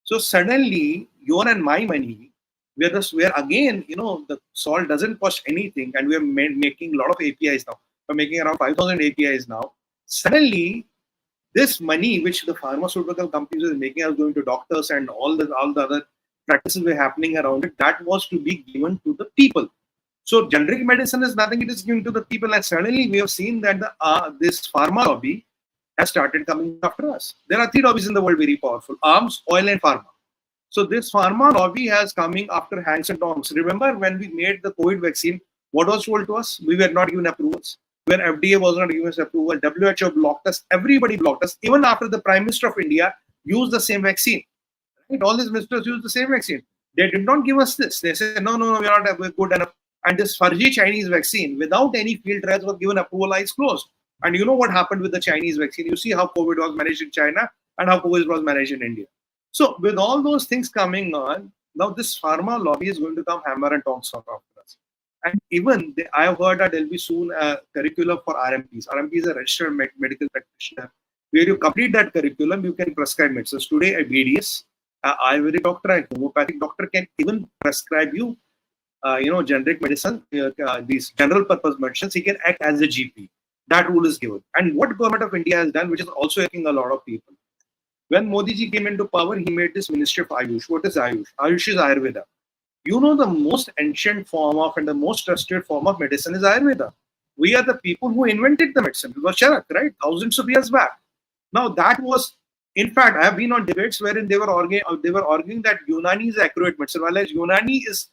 So suddenly your and my money, where again, the salt doesn't cost anything, and we are making a lot of APIs now. We're making around 5,000 APIs now. Suddenly, this money which the pharmaceutical companies are making us going to doctors and all the other practices were happening around it, that was to be given to the people. So generic medicine is nothing; it is given to the people, and suddenly we have seen that this pharma lobby has started coming after us. There are 3 lobbies in the world very powerful: arms, oil, and pharma. So this pharma lobby has coming after hands and tongs. Remember when we made the COVID vaccine, what was told to us? We were not given approvals. When FDA was not giving us approval, WHO blocked us, everybody blocked us, even after the Prime Minister of India used the same vaccine. Right? All these ministers used the same vaccine. They did not give us this. They said, no, we are not good enough. And this fuzzy Chinese vaccine, without any field trials, was given approval, eyes closed. And you know what happened with the Chinese vaccine? You see how COVID was managed in China and how COVID was managed in India. So with all those things coming on, now this pharma lobby is going to come hammer and tongs after us. And even I have heard that there will be soon a curriculum for RMPs. RMP is a registered medical practitioner. Where you complete that curriculum, you can prescribe medicines. Today, a BDS, an Ayurvedic doctor, a homeopathic doctor can even prescribe you, generic medicine, these general purpose medicines. He can act as a GP. That rule is given. And what government of India has done, which is also helping a lot of people. When Modi ji came into power, he made this Ministry of Ayush. What is Ayush? Ayush is Ayurveda. The most ancient form of and the most trusted form of medicine is Ayurveda. We are the people who invented the medicine. It was Charak, right? Thousands of years back. Now that was, in fact, I have been on debates wherein they were arguing that Unani is accurate medicine, whereas Unani is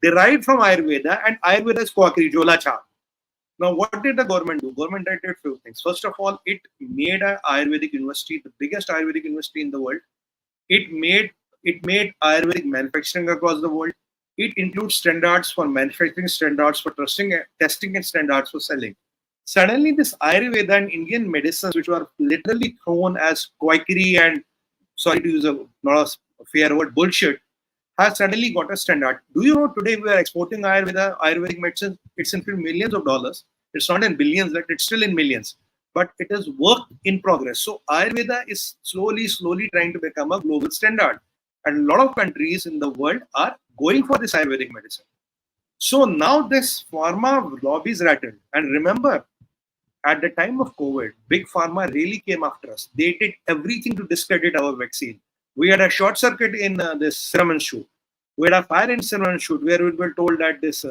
derived from Ayurveda and Ayurveda is Kwakri, Jola Cha. Now, what did the government do? Government did a few things. First of all, it made an Ayurvedic university, the biggest Ayurvedic university in the world. It made Ayurvedic manufacturing across the world. It includes standards for manufacturing, standards for testing, and standards for selling. Suddenly, this Ayurveda and Indian medicines, which were literally thrown as quackery and, sorry to use not a fair word, bullshit, has suddenly got a standard. Do you know today we are exporting Ayurvedic medicine? It's in millions of dollars. It's not in billions, but it's still in millions. But it is work in progress. So Ayurveda is slowly trying to become a global standard. And a lot of countries in the world are going for this Ayurvedic medicine. So now this pharma lobby is rattled. And remember, at the time of COVID, big pharma really came after us. They did everything to discredit our vaccine. We had a short circuit in this Serum Institute. We had a fire in Serum Institute where we were told that this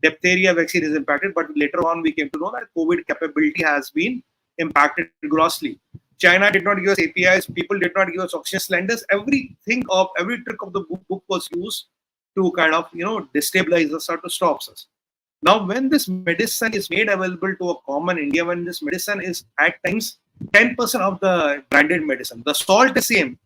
diphtheria vaccine is impacted, but later on we came to know that COVID capability has been impacted grossly. China did not give us APIs, people did not give us oxygen cylinders. Every trick of the book was used to kind of destabilize us or to stop us. Now, when this medicine is made available to a common India, when this medicine is at times 10% of the branded medicine, the salt is same.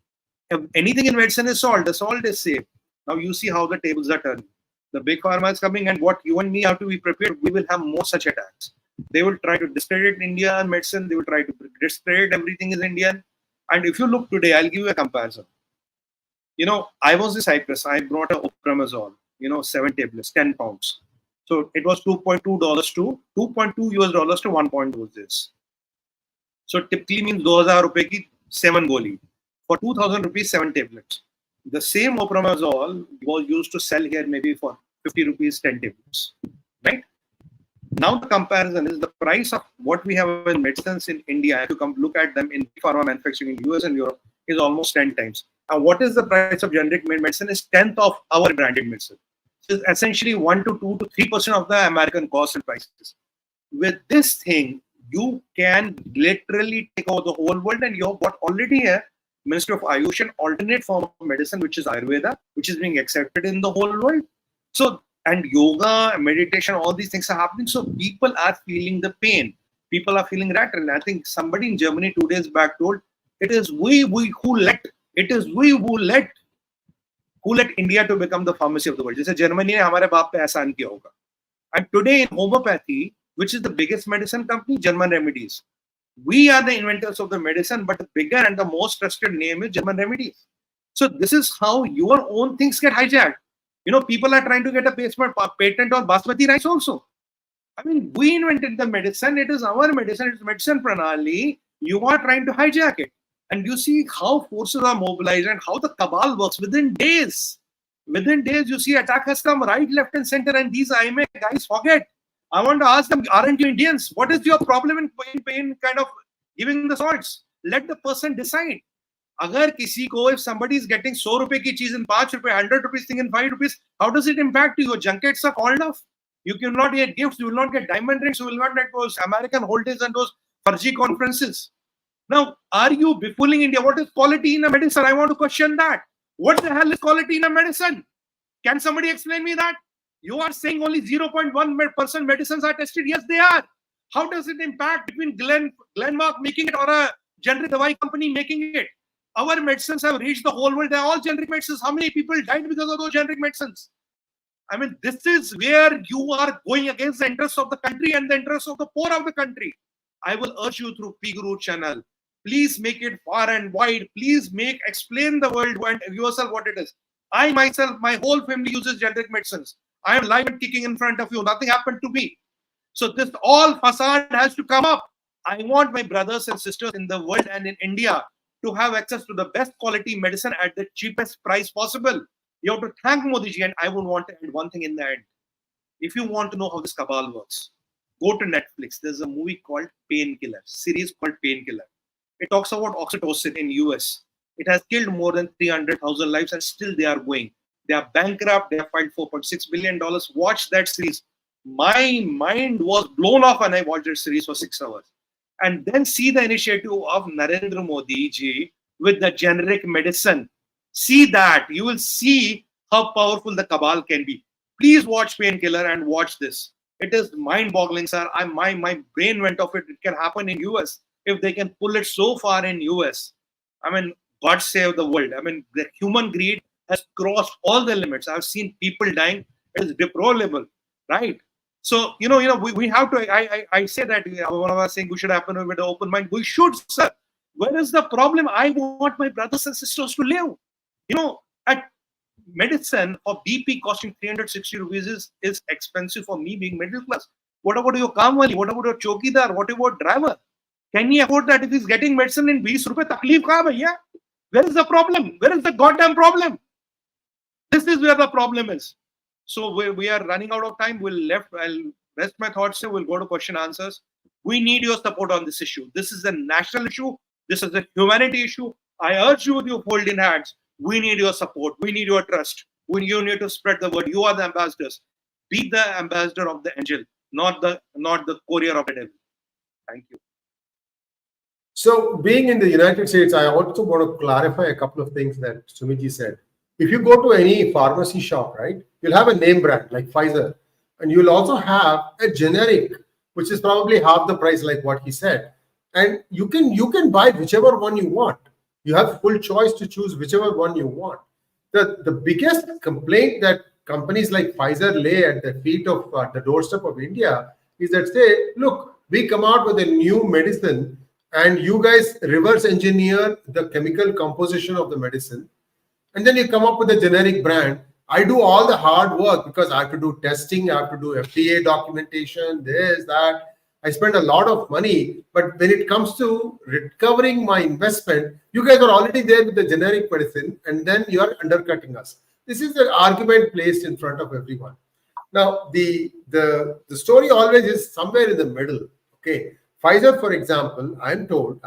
If anything in medicine is salt, the salt is safe. Now you see how the tables are turning. The big pharma is coming, and what you and me have to be prepared, we will have more such attacks. They will try to discredit India and medicine. They will try to discredit everything is Indian. And if you look today, I'll give you a comparison. I was in Cyprus. I brought a opramazole, 7 tablets, 10 pounds. So it was $2.2 to $2.2 to 1.2 this. So typically means 2,000 rupees ki 7 goli. For 2,000 rupees, 7 tablets. The same opramazole was used to sell here maybe for 50 rupees, 10 tablets. Right? Now the comparison is the price of what we have in medicines in India, if you come look at them in pharma manufacturing in US and Europe, is almost 10 times. And what is the price of generic medicine? Is 10th of our branded medicine. So it's essentially 1 to 2 to 3% of the American cost and prices. With this thing, you can literally take over the whole world, and you have got already a Ministry of Ayush an alternate form of medicine, which is Ayurveda, which is being accepted in the whole world. So, and yoga, meditation, all these things are happening. So people are feeling the pain. People are feeling rattled. I think somebody in Germany 2 days back told, it is we who let India to become the pharmacy of the world. जैसे Germany ने हमारे बाप पे एहसान किया होगा. And today in homeopathy, which is the biggest medicine company, German Remedies. We are the inventors of the medicine, but the bigger and the most trusted name is German Remedies. So this is how your own things get hijacked. You know, people are trying to get a patent on basmati rice also. I mean, we invented the medicine. It is our medicine. It's medicine pranali. You are trying to hijack it. And you see how forces are mobilized and how the cabal works within days. Within days, you see attack has come right, left and center. And these IMA guys forget. I want to ask them, aren't you Indians? What is your problem in kind of giving the swords? Let the person decide. Agar kisi ko, if somebody is getting 100 rupee ki cheez in 5 rupee, 100 rupees thing in 5 rupees, how does it impact you? Your junkets are called off. You cannot get gifts. You will not get diamond rings. You will not get those American holidays and those farji conferences. Now, are you befooling India? What is quality in a medicine? I want to question that. What the hell is quality in a medicine? Can somebody explain me that? You are saying only 0.1% medicines are tested. Yes, they are. How does it impact between Glenmark making it or a generic dawai company making it? Our medicines have reached the whole world. They are all generic medicines. How many people died because of those generic medicines? I mean, this is where you are going against the interests of the country and the interests of the poor of the country. I will urge you through PGurus channel. Please make it far and wide. Please explain the world and yourself what it is. I myself, my whole family uses generic medicines. I am live and kicking in front of you. Nothing happened to me. So this all facade has to come up. I want my brothers and sisters in the world and in India to have access to the best quality medicine at the cheapest price possible. You have to thank Modi ji, and I would want to add one thing in the end. If you want to know how this cabal works, go to Netflix. There's a movie called Painkiller, series called Painkiller. It talks about oxytocin in US. It has killed more than 300,000 lives and still they are going. They are bankrupt. They have filed $4.6 billion. Watch that series. My mind was blown off when I watched that series for 6 hours. And then see the initiative of Narendra Modi ji with the generic medicine. See that. You will see how powerful the cabal can be. Please watch Painkiller and watch this. It is mind-boggling, sir. My brain went off it. It can happen in US. If they can pull it so far in US, I mean, God save the world. I mean, the human greed has crossed all the limits. I've seen people dying. It's deplorable, right? So, we have to, I say that one of us saying we should happen with an open mind. We should, sir. Where is the problem? I want my brothers and sisters to live. At medicine for BP costing 360 rupees is expensive for me being middle class. What about your kamwali? What about your chokidar? What about driver? Can he afford that if he's getting medicine in 20 rupees? Takleef kahan bhaiya? Where is the problem? Where is the goddamn problem? This is where the problem is. So we are running out of time. I'll rest my thoughts here. We'll go to question answers. We need your support on this issue. This is a national issue. This is a humanity issue. I urge you with your folding hands. We need your support. We need your trust. You need to spread the word. You are the ambassadors. Be the ambassador of the angel, not the courier of the devil. Thank you. So being in the United States, I also want to clarify a couple of things that Sumit ji said. If you go to any pharmacy shop, right, you'll have a name brand like Pfizer, and you'll also have a generic, which is probably half the price, like what he said. And you can buy whichever one you want. You have full choice to choose whichever one you want. The biggest complaint that companies like Pfizer lay at the feet of the doorstep of India is that say, look, we come out with a new medicine and you guys reverse engineer the chemical composition of the medicine. And then you come up with a generic brand. I do all the hard work because I have to do testing, I have to do FDA documentation, this, that. I spend a lot of money, but when it comes to recovering my investment, you guys are already there with the generic medicine, and then you are undercutting us. This is the argument placed in front of everyone. Now, the story always is somewhere in the middle. Okay, Pfizer, for example, I'm told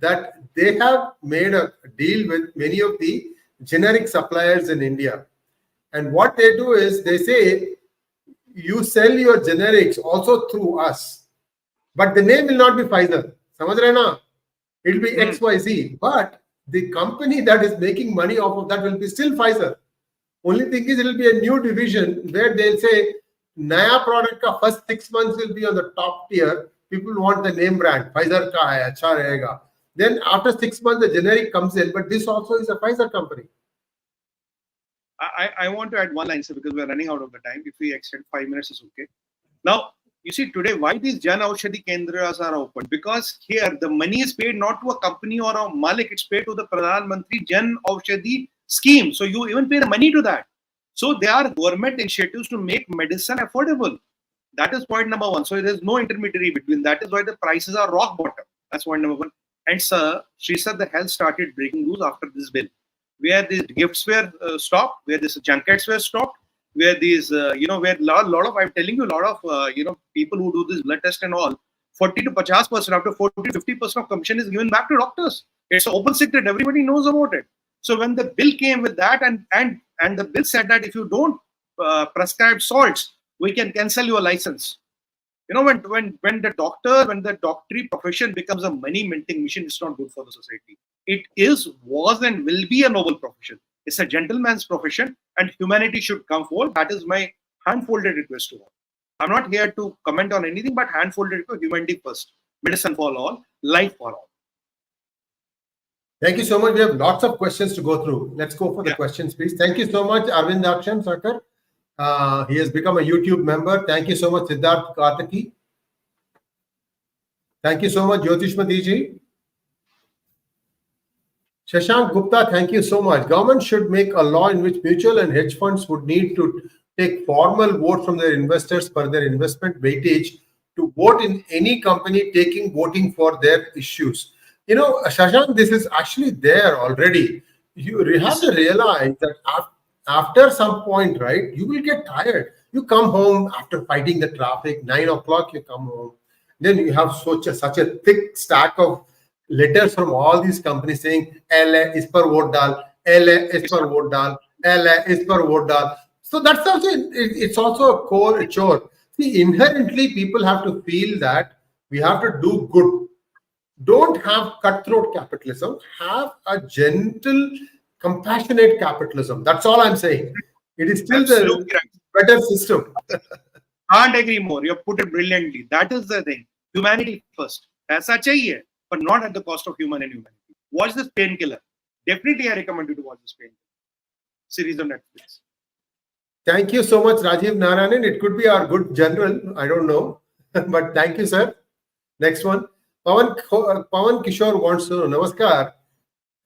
that they have made a deal with many of the generic suppliers in India, and what they do is they say, you sell your generics also through us, but the name will not be Pfizer. Samajh rahe na? It'll be XYZ. But the company that is making money off of that will be still Pfizer. Only thing is, it'll be a new division where they'll say, Naya product ka first 6 months will be on the top tier. People want the name brand. Pfizer ka hai, acha rahega. Then after 6 months, the generic comes in, but this also is a Pfizer company. I want to add one line, sir, because we're running out of the time. If we extend 5 minutes, is okay. Now, you see today, why these Jan Aushadhi Kendras are open? Because here the money is paid not to a company or a Malik, it's paid to the Pradhan Mantri Jan Aushadhi scheme. So you even pay the money to that. So there are government initiatives to make medicine affordable. That is point number one. So there is no intermediary between. That is why the prices are rock bottom. That's point number one. And sir, Sri sir, the health started breaking loose after this bill, where these gifts were stopped, where these junkets were stopped, where these, where lot of, I'm telling you, a lot of, people who do this blood test and all, 40 to 50%, up to 40 to 50% of commission is given back to doctors. It's an open secret. Everybody knows about it. So when the bill came with that, and the bill said that if you don't prescribe salts, we can cancel your license. You know, when the doctory profession becomes a money minting machine, it's not good for the society. It is, was, and will be a noble profession. It's a gentleman's profession, and humanity should come forward. That is my hand-folded request to all. I'm not here to comment on anything, but hand-folded request: humanity first, medicine for all, life for all. Thank you so much. We have lots of questions to go through. Let's go for the questions, please. Thank you so much, Arvind Aksham Sarkar. He has become a YouTube member. Thank you so much, Siddharth Kartaki. Thank you so much, 𝙒𝙧𝙤𝙬 ji. Shashank Gupta, thank you so much. Government should make a law in which mutual and hedge funds would need to take formal vote from their investors per their investment weightage to vote in any company taking voting for their issues. You know, Shashank, this is actually there already. You have to realize that after some point, right, you will get tired. You come home after fighting the traffic, 9 o'clock, you come home. Then you have such a thick stack of letters from all these companies saying, LA is per vote dal, LA is per vote dal, LA is per vote dal. So that's also, it's also a core chore. See, inherently, people have to feel that we have to do good. Don't have cutthroat capitalism. Have a gentle, compassionate capitalism. That's all I'm saying. It is still the better system. Can't agree more. You have put it brilliantly. That is the thing. Humanity first. Aisa chahiye, but not at the cost of human and humanity. Watch this Painkiller. Definitely, I recommend you to watch this Painkiller series on Netflix. Thank you so much, Rajiv Narayanan. It could be our good general. I don't know. But thank you, sir. Next one. Pawan Kishore wants to know, Namaskar,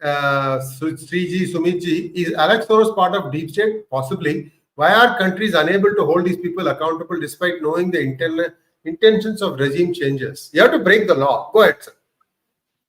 Sriji, Sumitji, is Alex Soros part of deep state? Possibly. Why are countries unable to hold these people accountable despite knowing the intentions of regime changes? You have to break the law. Go ahead, sir.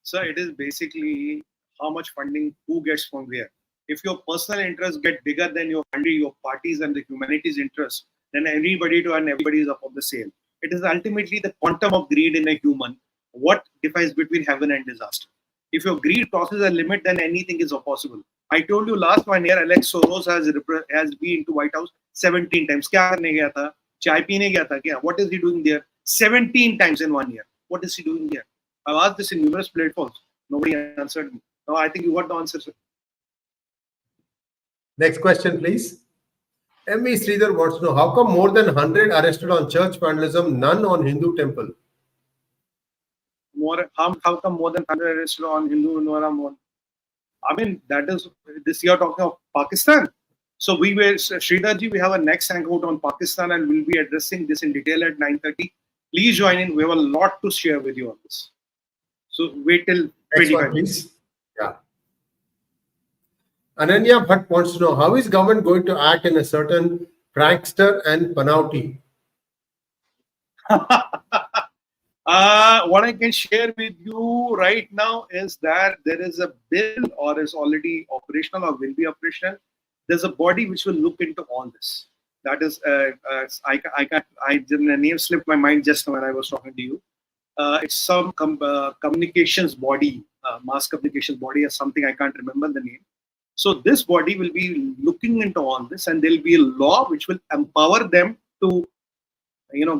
Sir, it is basically how much funding, who gets from where. If your personal interests get bigger than your country, your parties and the humanities interests, then everybody is up on the sale. It is ultimately the quantum of greed in a human what defines between heaven and disaster. If your greed crosses a limit, then anything is possible. I told you last 1 year, Alex Soros has been to White House 17 times. Kya karne gaya tha? Chai peene gaya tha kya? What is he doing there? 17 times in 1 year. What is he doing there? I've asked this in numerous platforms. Nobody answered me. No, I think you got the answer, sir. Next question, please. M.V. Sridhar wants to know, how come more than 100 arrested on church vandalism, none on Hindu temple? How come more than 100 arrested on Hindu Nora? I mean, that is this year talking of Pakistan. So Sridharji, we have a next hangout on Pakistan and we'll be addressing this in detail at 9:30. Please join in. We have a lot to share with you on this. So wait till 25 minutes. Yeah. Ananya Bhatt wants to know, how is government going to act in a certain prankster and panauti? What I can share with you right now is that there is a bill or is already operational or will be operational. There's a body which will look into all this. That is, the name slipped my mind just when I was talking to you. It's some communications body, mass communications body or something. I can't remember the name. So this body will be looking into all this, and there will be a law which will empower them to,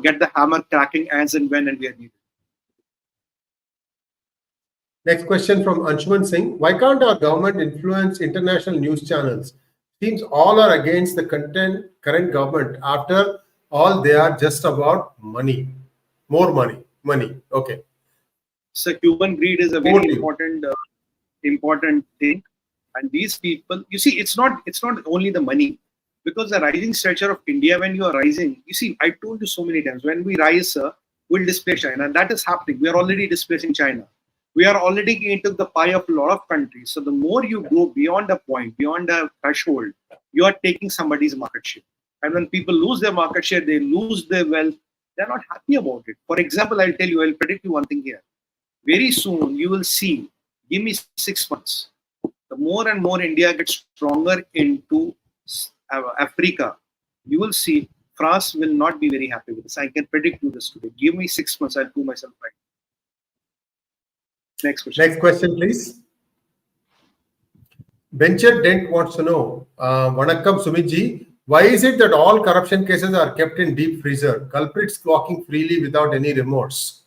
get the hammer cracking as and when and where needed. Next question from Anshuman Singh. Why can't our government influence international news channels? Seems all are against the current government. After all, they are just about money. More money. Money. Okay. So human greed is a very important thing. And these people, you see, it's not only the money. Because the rising stature of India, when you are rising, you see, I told you so many times, when we rise, we'll displace China. And that is happening. We are already displacing China. We are already into the pie of a lot of countries. So the more you go beyond a point, beyond a threshold, you are taking somebody's market share. And when people lose their market share, they lose their wealth. They're not happy about it. For example, I'll predict you one thing here. Very soon, you will see, give me 6 months. The more and more India gets stronger into Africa, you will see France will not be very happy with this. I can predict you this today. Give me 6 months, I'll prove myself right. Next question. Next question, please. Venture Dent wants to know, Vanakkam Sumit, why is it that all corruption cases are kept in deep freezer? Culprits walking freely without any remorse.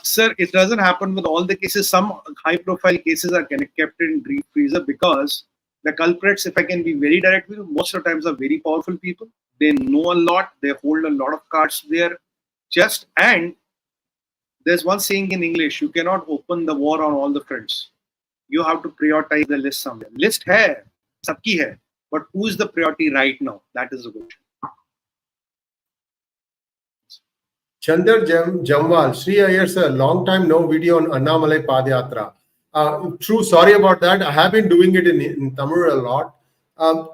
Sir, it doesn't happen with all the cases. Some high-profile cases are kept in deep freezer because the culprits, if I can be very direct with you, most of the times are very powerful people. They know a lot. They hold a lot of cards there. And there's one saying in English, you cannot open the war on all the fronts. You have to prioritize the list somewhere. List hai, sabki hai. But who is the priority right now? That is the question. Chandar Jamwal, Sri Iyer sir, long time no video on Annamalai padyatra. True, sorry about that. I have been doing it in Tamil a lot.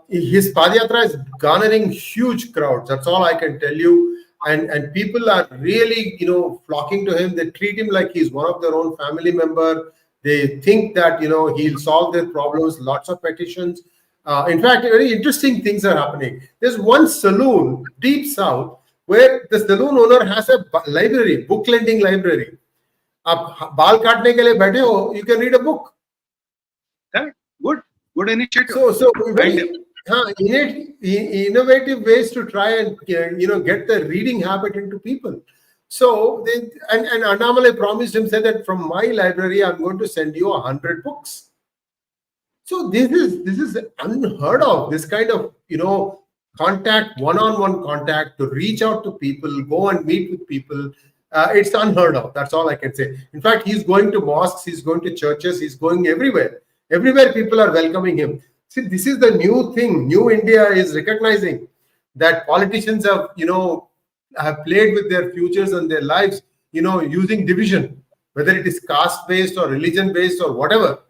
His padyatra is garnering huge crowds. That's all I can tell you. And people are really, flocking to him. They treat him like he's one of their own family member. They think that, he'll solve their problems. Lots of petitions. In fact, very interesting things are happening. There's one saloon deep south where the saloon owner has a library, book lending library. Baal kaatne ke liye baithe ho, you can read a book. Yeah, good initiative. So very innovative ways to try and get the reading habit into people. So and Annamalai promised him, said that from my library I'm going to send you 100 books. So this is unheard of. This kind of contact, one-on-one contact, to reach out to people, go and meet with people. It's unheard of. That's all I can say. In fact, he's going to mosques, he's going to churches, he's going everywhere. Everywhere people are welcoming him. See, this is the new thing. New India is recognizing that politicians have, have played with their futures and their lives, using division, whether it is caste-based or religion-based or whatever.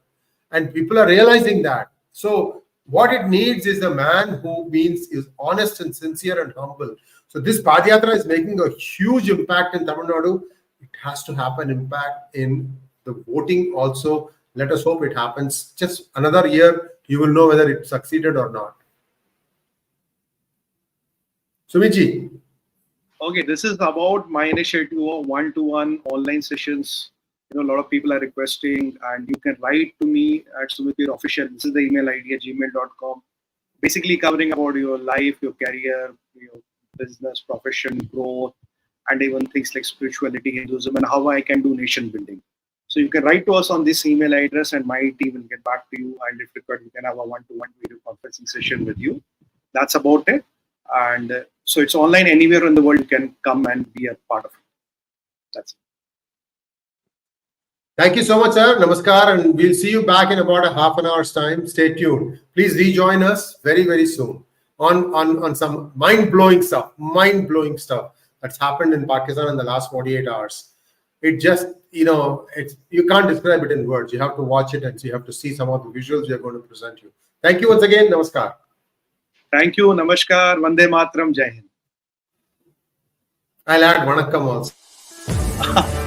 And people are realizing that. So what it needs is a man who is honest and sincere and humble. So this padyatra is making a huge impact in Tamil Nadu. It has to have an impact in the voting also. Let us hope it happens. Just another year, you will know whether it succeeded or not. Sumit. Okay, this is about my initiative of one-to-one online sessions. A lot of people are requesting, and you can write to me at Sumit Official. This is the email ID at gmail.com. Basically covering about your life, your career, your business, profession, growth, and even things like spirituality, Hinduism, and how I can do nation building. So you can write to us on this email address, and my team will get back to you. And if required, we can have a one-to-one video conferencing session with you. That's about it. And so it's online anywhere in the world. You can come and be a part of it. That's it. Thank you so much, sir. Namaskar, and we'll see you back in about a half an hour's time. Stay tuned. Please rejoin us very, very soon on some mind-blowing stuff that's happened in Pakistan in the last 48 hours. It just, you can't describe it in words. You have to watch it, and you have to see some of the visuals we are going to present you. Thank you once again. Namaskar. Thank you. Namaskar. Vande Matram. Jai Hind. I'll add Vanakkam also.